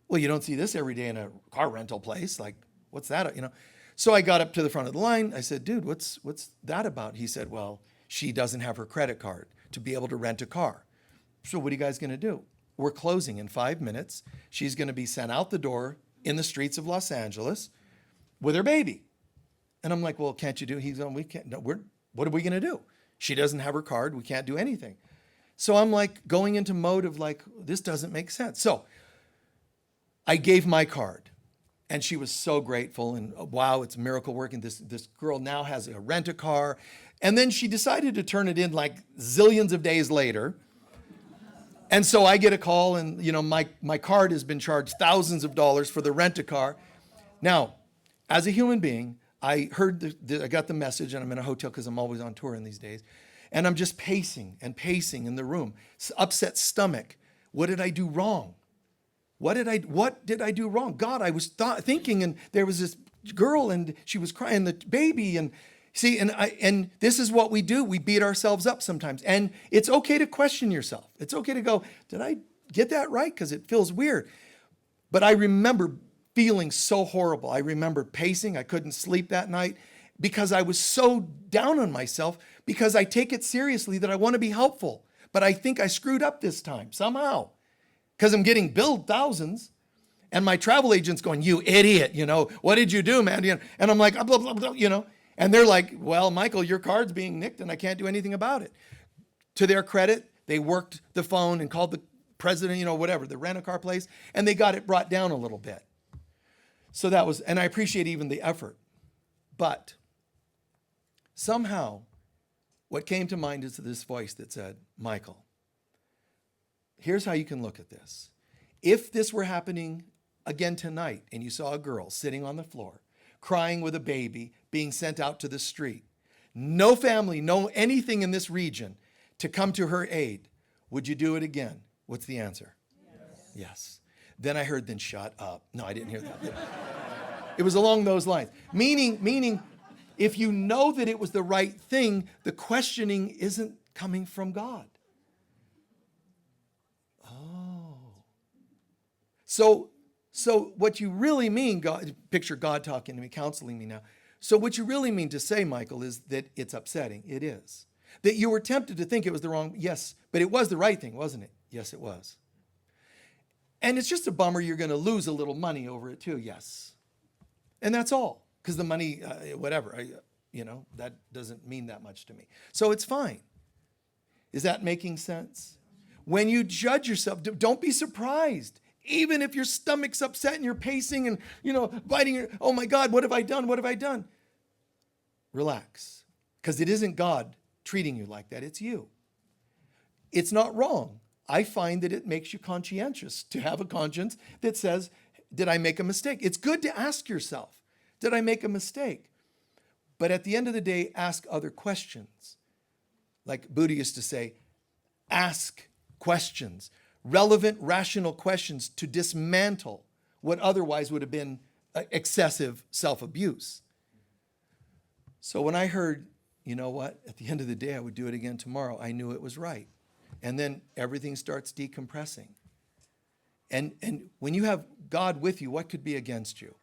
[SPEAKER 1] well, you don't see this every day in a car rental place. Like, what's that? So I got up to the front of the line. I said, dude, what's that about? He said, well, she doesn't have her credit card to be able to rent a car. So what are you guys going to do? We're closing in 5 minutes. She's going to be sent out the door in the streets of Los Angeles with her baby. And I'm like, well, can't you do? He's going, we can't. No, what are we going to do? She doesn't have her card. We can't do anything. So I'm like going into mode of like, this doesn't make sense. So I gave my card and she was so grateful and wow, it's a miracle working. This girl now has a rent-a-car. And then she decided to turn it in like zillions of days later. And so I get a call and, my card has been charged thousands of dollars for the rent-a-car. Now, as a human being, I heard, I got the message and I'm in a hotel because I'm always on tour in these days. And I'm just pacing and pacing in the room, upset stomach. What did I do wrong? What did I do wrong? God, I was thinking, and there was this girl and she was crying, the baby, and see, and this is what we do. We beat ourselves up sometimes. And it's okay to question yourself. It's okay to go, did I get that right? Because it feels weird. But I remember feeling so horrible. I remember pacing. I couldn't sleep that night because I was so down on myself because I take it seriously that I want to be helpful. But I think I screwed up this time somehow because I'm getting billed thousands. And my travel agent's going, you idiot, what did you do, man? And I'm like, blah, blah, blah, And they're like, well, Michael, your card's being nicked and I can't do anything about it. To their credit, they worked the phone and called the president, whatever, the rent-a-car place, and they got it brought down a little bit. So that was, and I appreciate even the effort. But somehow, what came to mind is this voice that said, Michael, here's how you can look at this. If this were happening again tonight and you saw a girl sitting on the floor, crying with a baby, being sent out to the street, no family, no anything in this region to come to her aid, would you do it again? What's the answer? Yes. Then I heard, then shut up. No, I didn't hear that. It was along those lines. Meaning, if you know that it was the right thing, the questioning isn't coming from God. Oh. So what you really mean, God, picture God talking to me, counseling me now. So what you really mean to say, Michael, is that it's upsetting. It is. That you were tempted to think it was the wrong, yes, but it was the right thing, wasn't it? Yes, it was. And it's just a bummer you're going to lose a little money over it too, yes. And that's all, because the money, that doesn't mean that much to me. So it's fine. Is that making sense? When you judge yourself, don't be surprised. Even if your stomach's upset and you're pacing and, biting your, oh my God, what have I done? What have I done? Relax, because it isn't God treating you like that. It's you. It's not wrong. I find that it makes you conscientious to have a conscience that says, did I make a mistake? It's good to ask yourself, did I make a mistake? But at the end of the day, ask other questions. Like Buddha used to say, ask questions, relevant, rational questions to dismantle what otherwise would have been excessive self-abuse. So when I heard, you know what, at the end of the day, I would do it again tomorrow, I knew it was right. And then everything starts decompressing. And when you have God with you, what could be against you?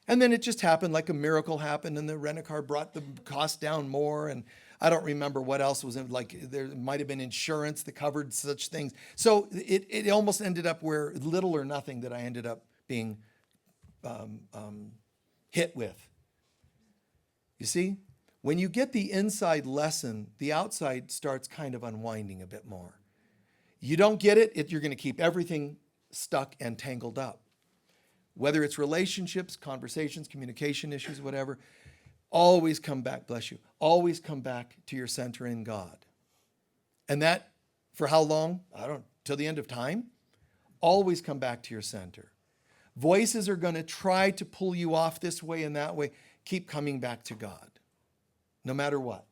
[SPEAKER 1] And then it just happened, like a miracle happened, and the rent-a-car brought the cost down more. And I don't remember what else was in, like there might have been insurance that covered such things. So it almost ended up where little or nothing that I ended up being hit with. You see, when you get the inside lesson, the outside starts kind of unwinding a bit more. You don't get it, you're going to keep everything stuck and tangled up. Whether it's relationships, conversations, communication issues, whatever, always come back, bless you, always come back to your center in God. And that, for how long? I don't know, till the end of time? Always come back to your center. Voices are going to try to pull you off this way and that way. Keep coming back to God, no matter what.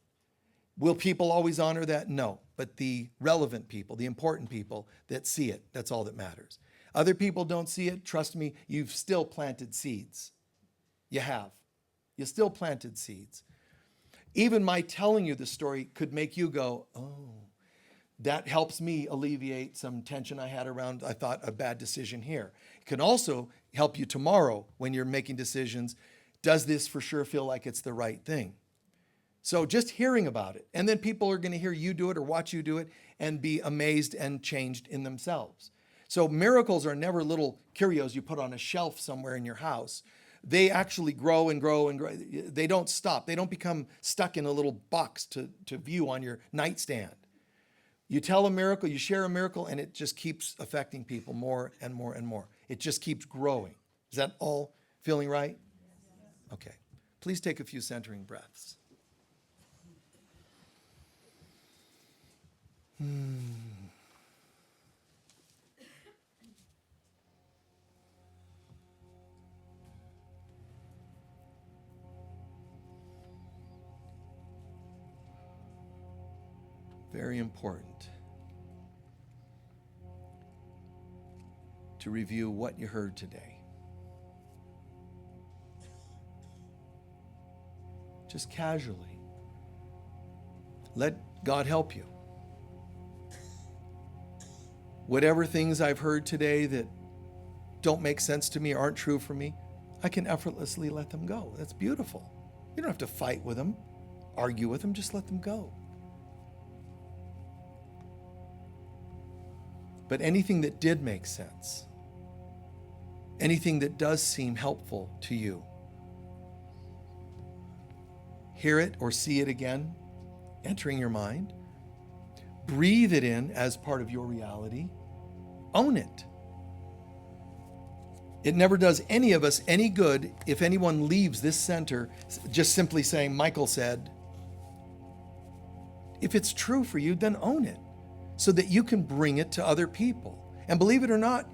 [SPEAKER 1] Will people always honor that? No. But the relevant people, the important people that see it, that's all that matters. Other people don't see it. Trust me, you've still planted seeds. You have. You still planted seeds. Even my telling you the story could make you go, oh, that helps me alleviate some tension I had around, I thought, a bad decision here. It can also help you tomorrow when you're making decisions. Does this for sure feel like it's the right thing? So just hearing about it, and then people are going to hear you do it or watch you do it and be amazed and changed in themselves. So miracles are never little curios you put on a shelf somewhere in your house. They actually grow and grow and grow. They don't stop. They don't become stuck in a little box to view on your nightstand. You tell a miracle, you share a miracle, and it just keeps affecting people more and more and more. It just keeps growing. Is that all feeling right? Okay. Please take a few centering breaths. Very important to review what you heard today. Just casually. Let God help you. Whatever things I've heard today that don't make sense to me, aren't true for me, I can effortlessly let them go. That's beautiful. You don't have to fight with them, argue with them, just let them go. But anything that did make sense, anything that does seem helpful to you, hear it or see it again, entering your mind. Breathe it in as part of your reality. Own it. It never does any of us any good if anyone leaves this center just simply saying, Michael said. If it's true for you, then own it so that you can bring it to other people. And believe it or not,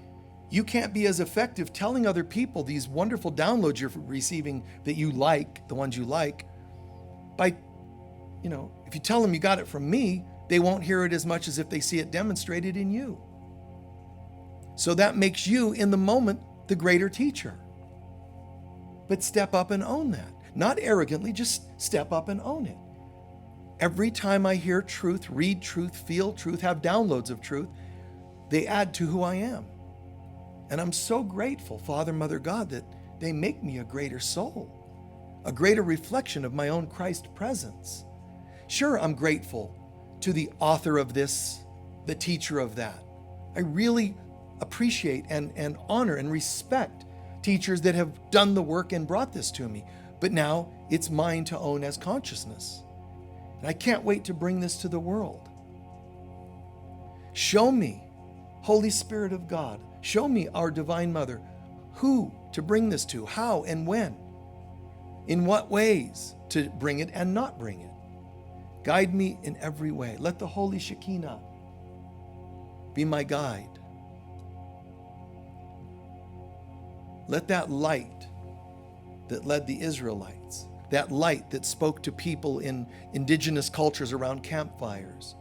[SPEAKER 1] you can't be as effective telling other people these wonderful downloads you're receiving that you like, the ones you like, by, if you tell them you got it from me, they won't hear it as much as if they see it demonstrated in you. So that makes you, in the moment, the greater teacher. But step up and own that. Not arrogantly, just step up and own it. Every time I hear truth, read truth, feel truth, have downloads of truth, they add to who I am. And I'm so grateful, Father, Mother, God, that they make me a greater soul, a greater reflection of my own Christ presence. Sure, I'm grateful to the author of this, the teacher of that. I really appreciate and honor and respect teachers that have done the work and brought this to me. But now it's mine to own as consciousness. And I can't wait to bring this to the world. Show me, Holy Spirit of God, show me our Divine Mother, who to bring this to, how and when, in what ways to bring it and not bring it. Guide me in every way. Let the Holy Shekinah be my guide. Let that light that led the Israelites, that light that spoke to people in indigenous cultures around campfires,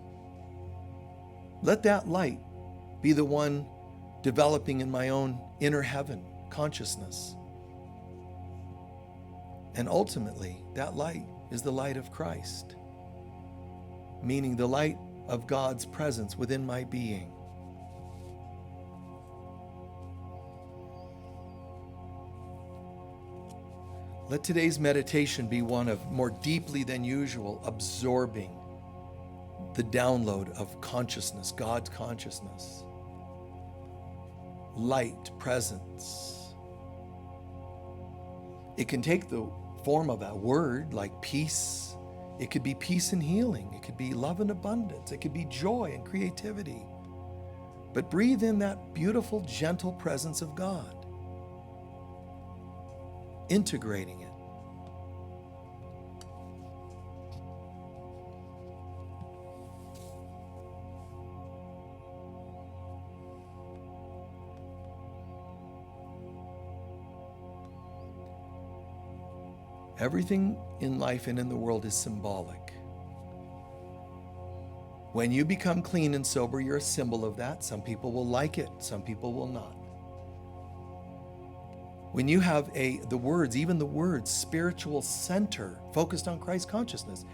[SPEAKER 1] let that light be the one developing in my own inner heaven consciousness. And ultimately, that light is the light of Christ, meaning the light of God's presence within my being. Let today's meditation be one of more deeply than usual absorbing the download of consciousness, God's consciousness, light, presence. It can take the form of a word like peace. It could be peace and healing. It could be love and abundance. It could be joy and creativity. But breathe in that beautiful, gentle presence of God, integrating it. Everything in life and in the world is symbolic. When you become clean and sober, you're a symbol of that. Some people will like it, some people will not. When you have the words, even the words, spiritual center, focused on Christ consciousness,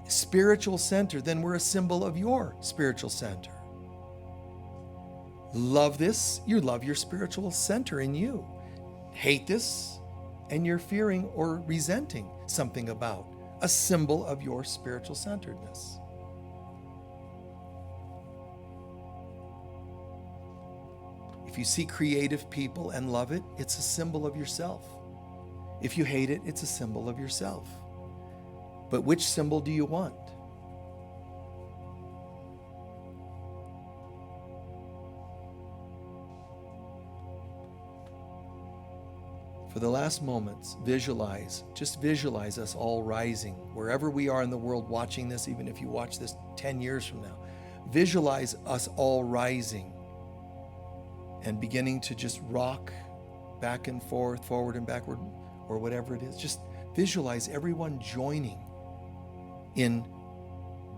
[SPEAKER 1] spiritual center, then we're a symbol of your spiritual center. Love this, you love your spiritual center in you. Hate this, and you're fearing or resenting something about a symbol of your spiritual centeredness. If you see creative people and love it, it's a symbol of yourself. If you hate it, it's a symbol of yourself. But which symbol do you want? For the last moments, just visualize us all rising, wherever we are in the world watching this, even if you watch this 10 years from now. Visualize us all rising and beginning to just rock back and forth, forward and backward, or whatever it is. Just visualize everyone joining in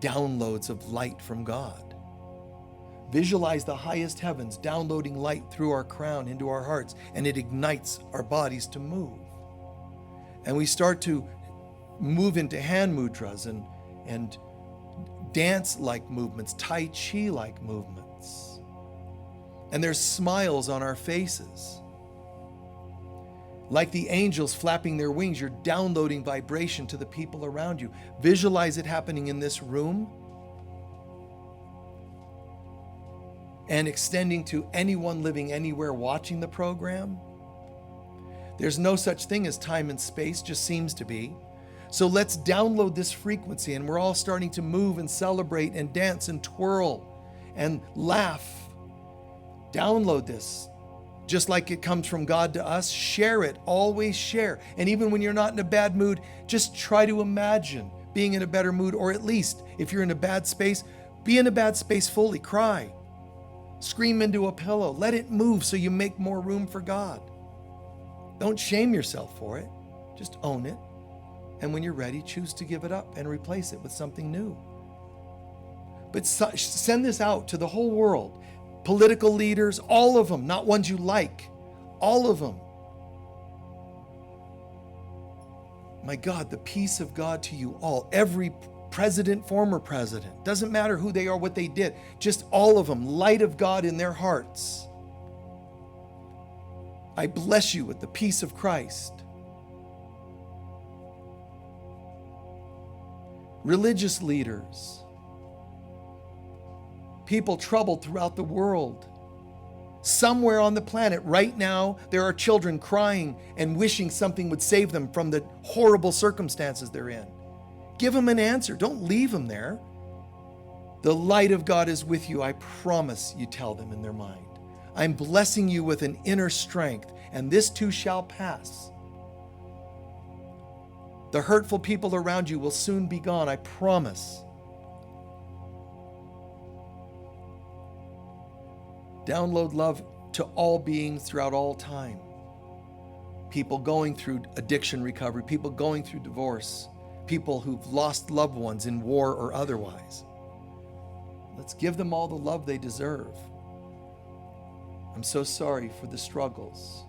[SPEAKER 1] downloads of light from God. Visualize the highest heavens downloading light through our crown into our hearts, and it ignites our bodies to move. And we start to move into hand mudras and dance-like movements, Tai Chi-like movements. And there's smiles on our faces. Like the angels flapping their wings, you're downloading vibration to the people around you. Visualize it happening in this room and extending to anyone living anywhere watching the program. There's no such thing as time and space, just seems to be. So let's download this frequency, and we're all starting to move and celebrate and dance and twirl and laugh. Download this. Just like it comes from God to us, share it, always share. And even when you're not in a bad mood, just try to imagine being in a better mood, or at least if you're in a bad space, be in a bad space fully, cry. Scream into a pillow. Let it move so you make more room for God. Don't shame yourself for it. Just own it. And when you're ready, choose to give it up and replace it with something new. But send this out to the whole world. Political leaders, all of them, not ones you like, all of them. My God, the peace of God to you all. Every president, former president, doesn't matter who they are, what they did, just all of them, light of God in their hearts. I bless you with the peace of Christ. Religious leaders, people troubled throughout the world. Somewhere on the planet right now, there are children crying and wishing something would save them from the horrible circumstances they're in. Give them an answer. Don't leave them there. The light of God is with you, I promise, you tell them in their mind. I'm blessing you with an inner strength, and this too shall pass. The hurtful people around you will soon be gone, I promise. Download love to all beings throughout all time. People going through addiction recovery, people going through divorce, people who've lost loved ones in war or otherwise. Let's give them all the love they deserve. I'm so sorry for the struggles.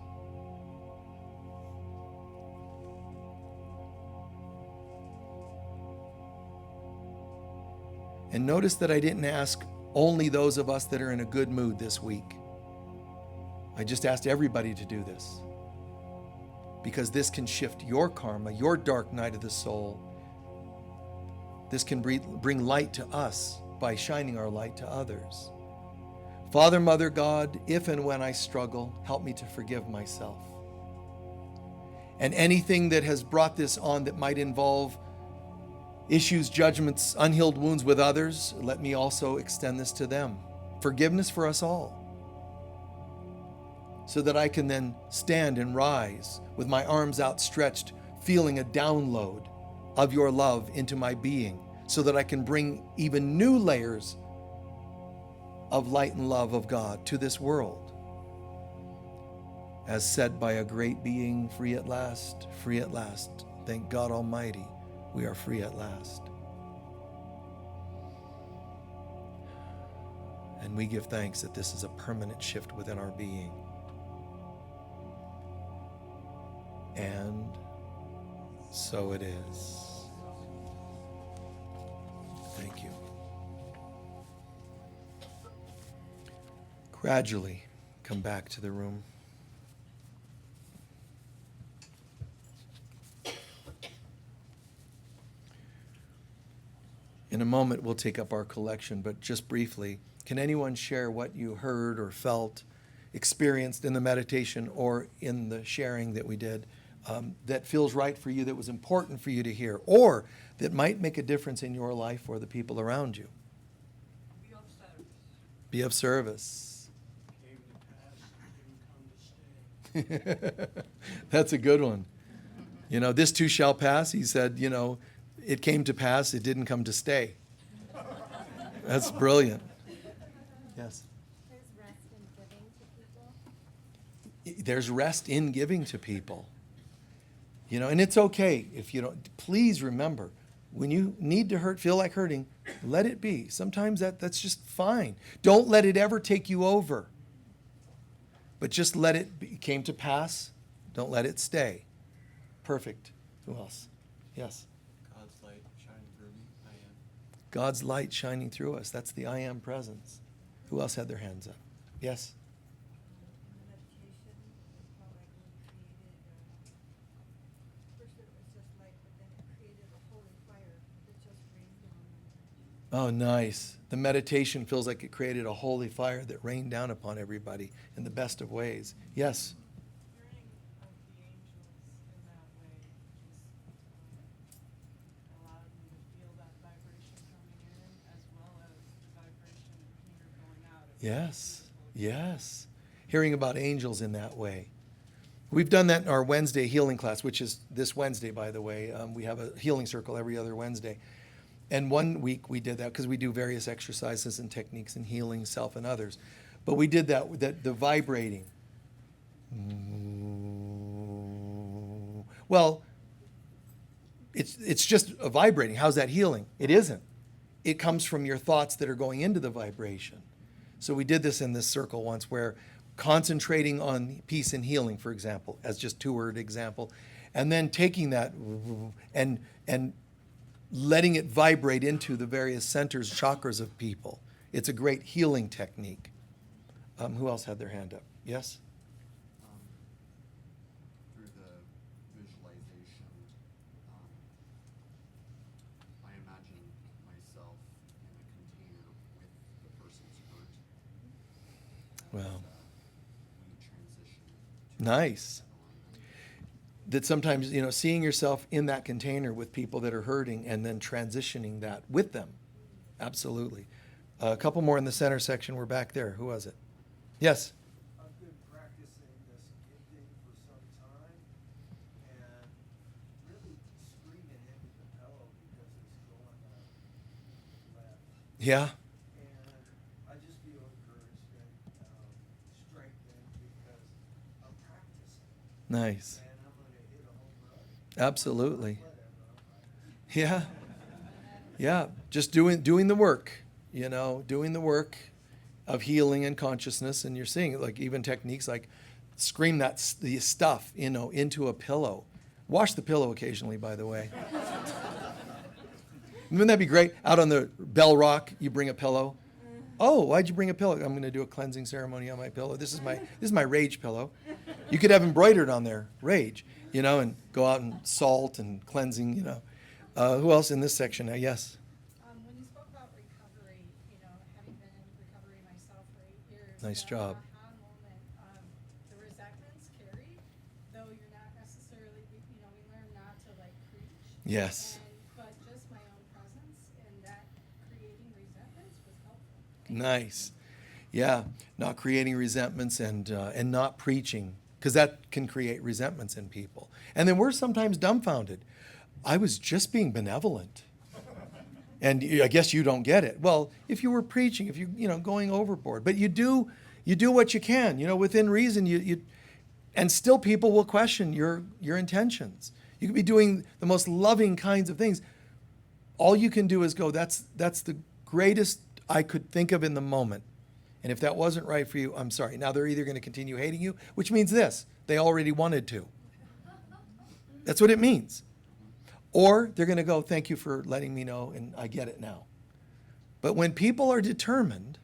[SPEAKER 1] And notice that I didn't ask only those of us that are in a good mood this week. I just asked everybody to do this, because this can shift your karma, your dark night of the soul. This can bring light to us by shining our light to others. Father, Mother, God, if and when I struggle, help me to forgive myself. And anything that has brought this on that might involve issues, judgments, unhealed wounds with others, let me also extend this to them. Forgiveness for us all. So that I can then stand and rise with my arms outstretched, feeling a download of your love into my being, so that I can bring even new layers of light and love of God to this world. As said by a great being, free at last, free at last. Thank God Almighty, we are free at last. And we give thanks that this is a permanent shift within our being. And so it is. Thank you. Gradually come back to the room. In a moment, we'll take up our collection, but just briefly, can anyone share what you heard or felt, experienced in the meditation or in the sharing that we did, that feels right for you, that was important for you to hear, or that might make a difference in your life or the people around you?
[SPEAKER 4] Be of service.
[SPEAKER 1] Be of service.
[SPEAKER 4] Came to pass, didn't come to stay.
[SPEAKER 1] That's a good one. You know, this too shall pass. He said, you know, it came to pass, it didn't come to stay. That's brilliant. Yes.
[SPEAKER 3] There's rest in giving to people.
[SPEAKER 1] There's rest in giving to people. You know, and it's okay if you don't. Please remember, when you need to hurt, feel like hurting, let it be. Sometimes that's just fine. Don't let it ever take you over. But just let it be. It came to pass. Don't let it stay. Perfect. Who else? Yes.
[SPEAKER 2] God's light shining through me. I am.
[SPEAKER 1] God's light shining through us. That's the I am presence. Who else had their hands up? Yes.
[SPEAKER 5] Meditation, felt like when it created, first it was just light, but then it created a holy fire that just rained down on me.
[SPEAKER 1] Oh, nice. The meditation feels like it created a holy fire that rained down upon everybody in the best of ways. Yes.
[SPEAKER 6] Hearing of the angels in that way just allowed me to feel that vibration coming in as well as the vibration here going out. It was
[SPEAKER 1] Yes.
[SPEAKER 6] beautiful.
[SPEAKER 1] Yes. Hearing about angels in that way. We've done that in our Wednesday healing class, which is this Wednesday, by the way. We have a healing circle every other Wednesday. And one week we did that because we do various exercises and techniques in healing self and others. But we did that the vibrating. Well, it's just a vibrating. How's that healing? It isn't. It comes from your thoughts that are going into the vibration. So we did this in this circle once where concentrating on peace and healing, for example, as just two-word example, and then taking that and letting it vibrate into the various centers, chakras of people. It's a great healing technique. Who else had their hand up? Yes?
[SPEAKER 2] Through the visualization, I imagine myself in a container with the person's hurt.
[SPEAKER 1] Well,
[SPEAKER 2] We transition to
[SPEAKER 1] nice.
[SPEAKER 2] alignment.
[SPEAKER 1] That sometimes, you know, seeing yourself in that container with people that are hurting and then transitioning that with them. Absolutely. A couple more in the center section. We're back there. Who was it? Yes.
[SPEAKER 4] I've been practicing this gifting for some time and really screaming into the pillow because it's going left.
[SPEAKER 1] Yeah.
[SPEAKER 4] And I just feel encouraged and strengthened because I'm practicing.
[SPEAKER 1] Nice.
[SPEAKER 4] And I'm going to hit a home run.
[SPEAKER 1] Absolutely.
[SPEAKER 4] Whatever, I'm practicing.
[SPEAKER 1] Yeah. Yeah. Just doing the work, you know, doing the work of healing and consciousness. And you're seeing it, like even techniques like scream the stuff, you know, into a pillow. Wash the pillow occasionally, by the way. Wouldn't that be great? Out on the Bell Rock, you bring a pillow. Oh, why'd you bring a pillow? I'm going to do a cleansing ceremony on my pillow. This is my rage pillow. You could have embroidered on there, rage, and go out and salt and cleansing, Who else in this section now? Yes.
[SPEAKER 5] When you spoke about recovery, having been in recovery myself for 8 years.
[SPEAKER 1] Nice
[SPEAKER 5] that
[SPEAKER 1] job.
[SPEAKER 5] aha moment, the resentments carried, though you're not necessarily, we learn not to preach.
[SPEAKER 1] Yes.
[SPEAKER 5] But just my own presence and that creating resentments was helpful.
[SPEAKER 1] Nice. Yeah, not creating resentments and not preaching, because that can create resentments in people. And then we're sometimes dumbfounded. I was just being benevolent. And I guess you don't get it. Well, if you were preaching, if going overboard, but you do what you can, within reason, and still people will question your intentions. You could be doing the most loving kinds of things. All you can do is go, that's the greatest I could think of in the moment. And if that wasn't right for you, I'm sorry. Now they're either going to continue hating you, which means this, they already wanted to. That's what it means. Or they're going to go, thank you for letting me know, and I get it now. But when people are determined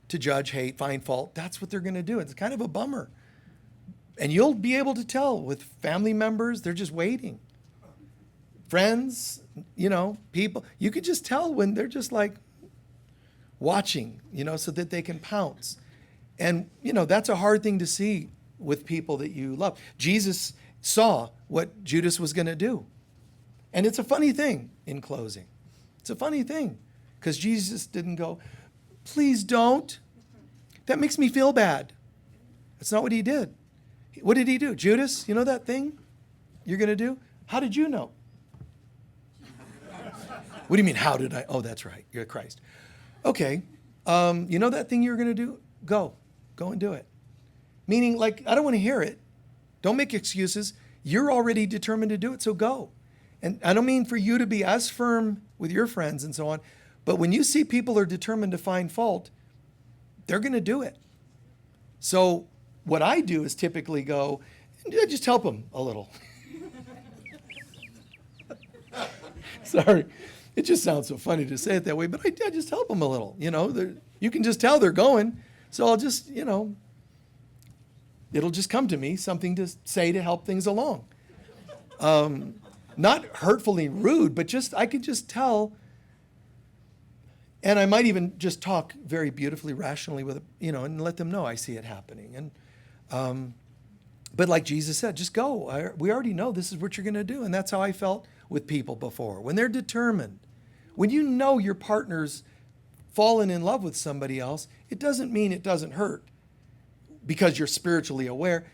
[SPEAKER 1] to judge, hate, find fault, that's what they're going to do. It's kind of a bummer. And you'll be able to tell with family members, they're just waiting. Friends, people, you could just tell when they're just watching, so that they can pounce. And, that's a hard thing to see with people that you love. Jesus saw what Judas was going to do. And it's a funny thing in closing. It's a funny thing because Jesus didn't go, please don't. That makes me feel bad. That's not what he did. What did he do? Judas, you know that thing you're going to do? How did you know? What do you mean, how did I? Oh, that's right. You're Christ. Okay. You know that thing you're going to do? Go and do it. Meaning, I don't want to hear it. Don't make excuses. You're already determined to do it, so go. And I don't mean for you to be as firm with your friends and so on, but when you see people are determined to find fault, they're going to do it. So what I do is typically go, just help them a little. Sorry. It just sounds so funny to say it that way, but I just help them a little. You can just tell they're going. So I'll just, it'll just come to me, something to say to help things along. Not hurtfully rude, but I could just tell. And I might even just talk very beautifully, rationally with, and let them know I see it happening. And, but like Jesus said, just go. We already know this is what you're going to do. And that's how I felt with people before. When they're determined, when you know your partner's fallen in love with somebody else, it doesn't mean it doesn't hurt because you're spiritually aware.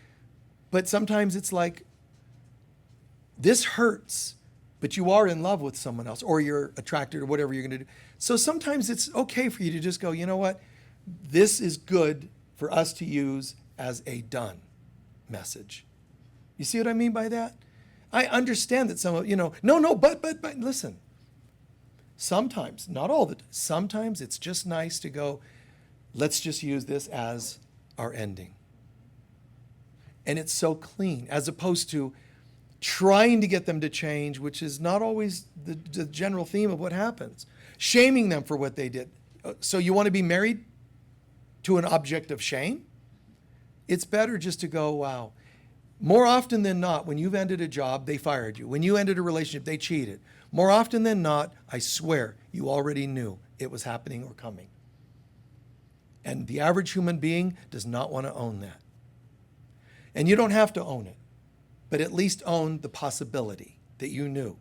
[SPEAKER 1] But sometimes it's this hurts, but you are in love with someone else or you're attracted or whatever you're going to do. So sometimes it's okay for you to just go, you know what? This is good for us to use as a done message. You see what I mean by that? I understand that some of, but listen. Sometimes, not all the time, sometimes it's just nice to go, let's just use this as our ending. And it's so clean, as opposed to trying to get them to change, which is not always the general theme of what happens. Shaming them for what they did. So you want to be married to an object of shame? It's better just to go, wow. More often than not, when you've ended a job, they fired you. When you ended a relationship, they cheated. More often than not, I swear, you already knew it was happening or coming. And the average human being does not want to own that. And you don't have to own it, but at least own the possibility that you knew.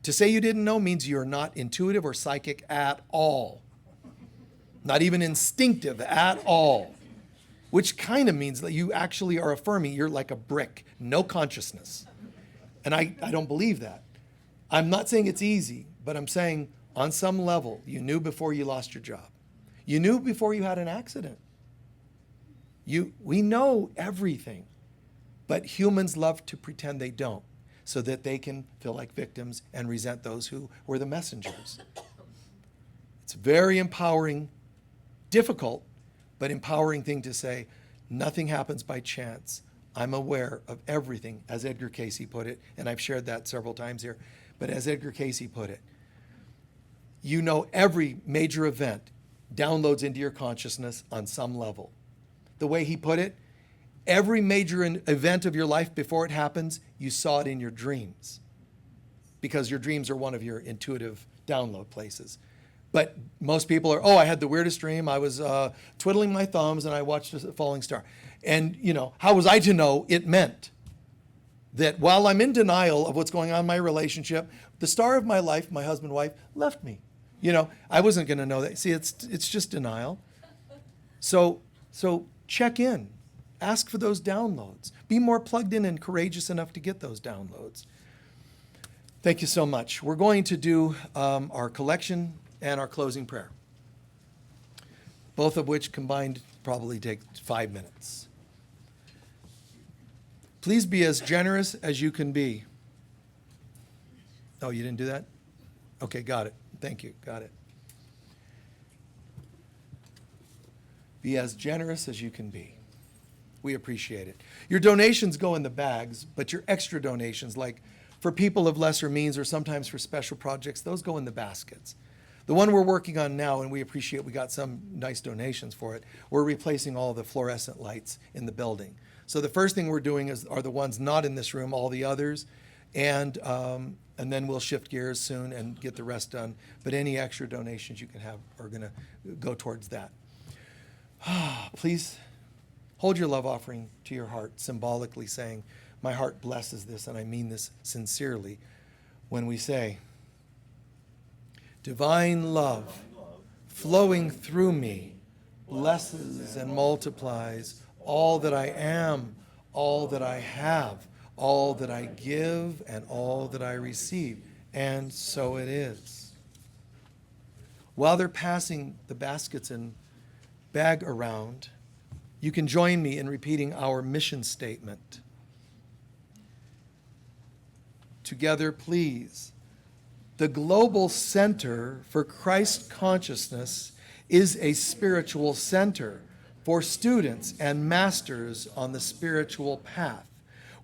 [SPEAKER 1] To say you didn't know means you're not intuitive or psychic at all. Not even instinctive at all. Which kind of means that you actually are affirming you're like a brick, no consciousness. And I don't believe that. I'm not saying it's easy, but I'm saying on some level, you knew before you lost your job. You knew before you had an accident. We know everything, but humans love to pretend they don't so that they can feel like victims and resent those who were the messengers. It's a very empowering, difficult, but empowering thing to say, nothing happens by chance. I'm aware of everything, as Edgar Casey put it, and I've shared that several times here. But as Edgar Casey put it, you know every major event downloads into your consciousness on some level. The way he put it, every major event of your life before it happens, you saw it in your dreams, because your dreams are one of your intuitive download places. But most people are, I had the weirdest dream. I was twiddling my thumbs and I watched a falling star. And, how was I to know it meant that while I'm in denial of what's going on in my relationship, the star of my life, my husband, wife, left me. I wasn't going to know that. See, it's just denial. So check in. Ask for those downloads. Be more plugged in and courageous enough to get those downloads. Thank you so much. We're going to do our collection and our closing prayer, both of which combined probably take 5 minutes. Please be as generous as you can be. Oh, you didn't do that? Okay, got it. Thank you. Got it. Be as generous as you can be. We appreciate it. Your donations go in the bags, but your extra donations, like for people of lesser means or sometimes for special projects, those go in the baskets. The one we're working on now, and we appreciate we got some nice donations for it, we're replacing all the fluorescent lights in the building. So the first thing we're doing are the ones not in this room, all the others, and then we'll shift gears soon and get the rest done. But any extra donations you can have are going to go towards that. Please hold your love offering to your heart, symbolically saying, my heart blesses this, and I mean this sincerely, when we say, divine love flowing through me blesses and multiplies all that I am, all that I have, all that I give, and all that I receive. And so it is. While they're passing the baskets and bag around, you can join me in repeating our mission statement. Together, please. The global center for Christ consciousness is a spiritual center for students and masters on the spiritual path.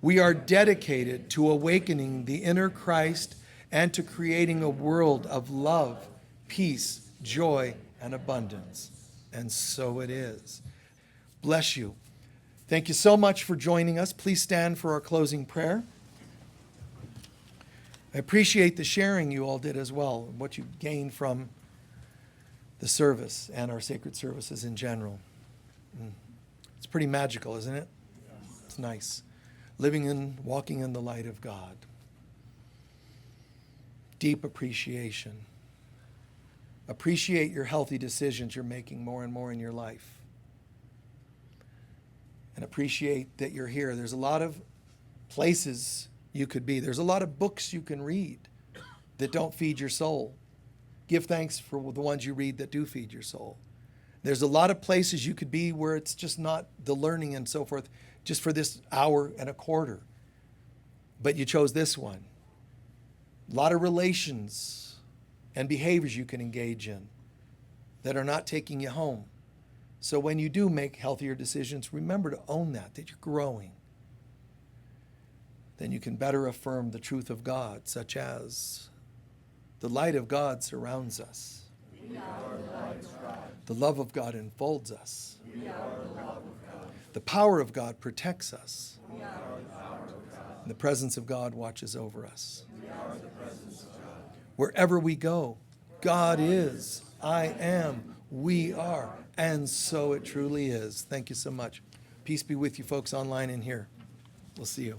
[SPEAKER 1] We are dedicated to awakening the inner Christ and to creating a world of love, peace, joy, and abundance. And so it is. Bless you. Thank you so much for joining us. Please stand for our closing prayer. I appreciate the sharing you all did as well, what you gained from the service and our sacred services in general. It's pretty magical, isn't it? It's nice. Walking in the light of God. Deep appreciation. Appreciate your healthy decisions you're making more and more in your life. And appreciate that you're here. There's a lot of places you could be. There's a lot of books you can read that don't feed your soul. Give thanks for the ones you read that do feed your soul. There's a lot of places you could be where it's just not the learning and so forth, just for this hour and a quarter. But you chose this one. A lot of relations and behaviors you can engage in that are not taking you home. So when you do make healthier decisions, remember to own that you're growing. Then you can better affirm the truth of God, such as the light of God surrounds us. We are the light of God. The love of God enfolds us. We are the love of God. The power of God protects us. We are the power of God. And the presence of God watches over us. We are the presence of God. Wherever we go, God is, I am, we are, and so it truly is. Thank you so much. Peace be with you folks online and here. We'll see you.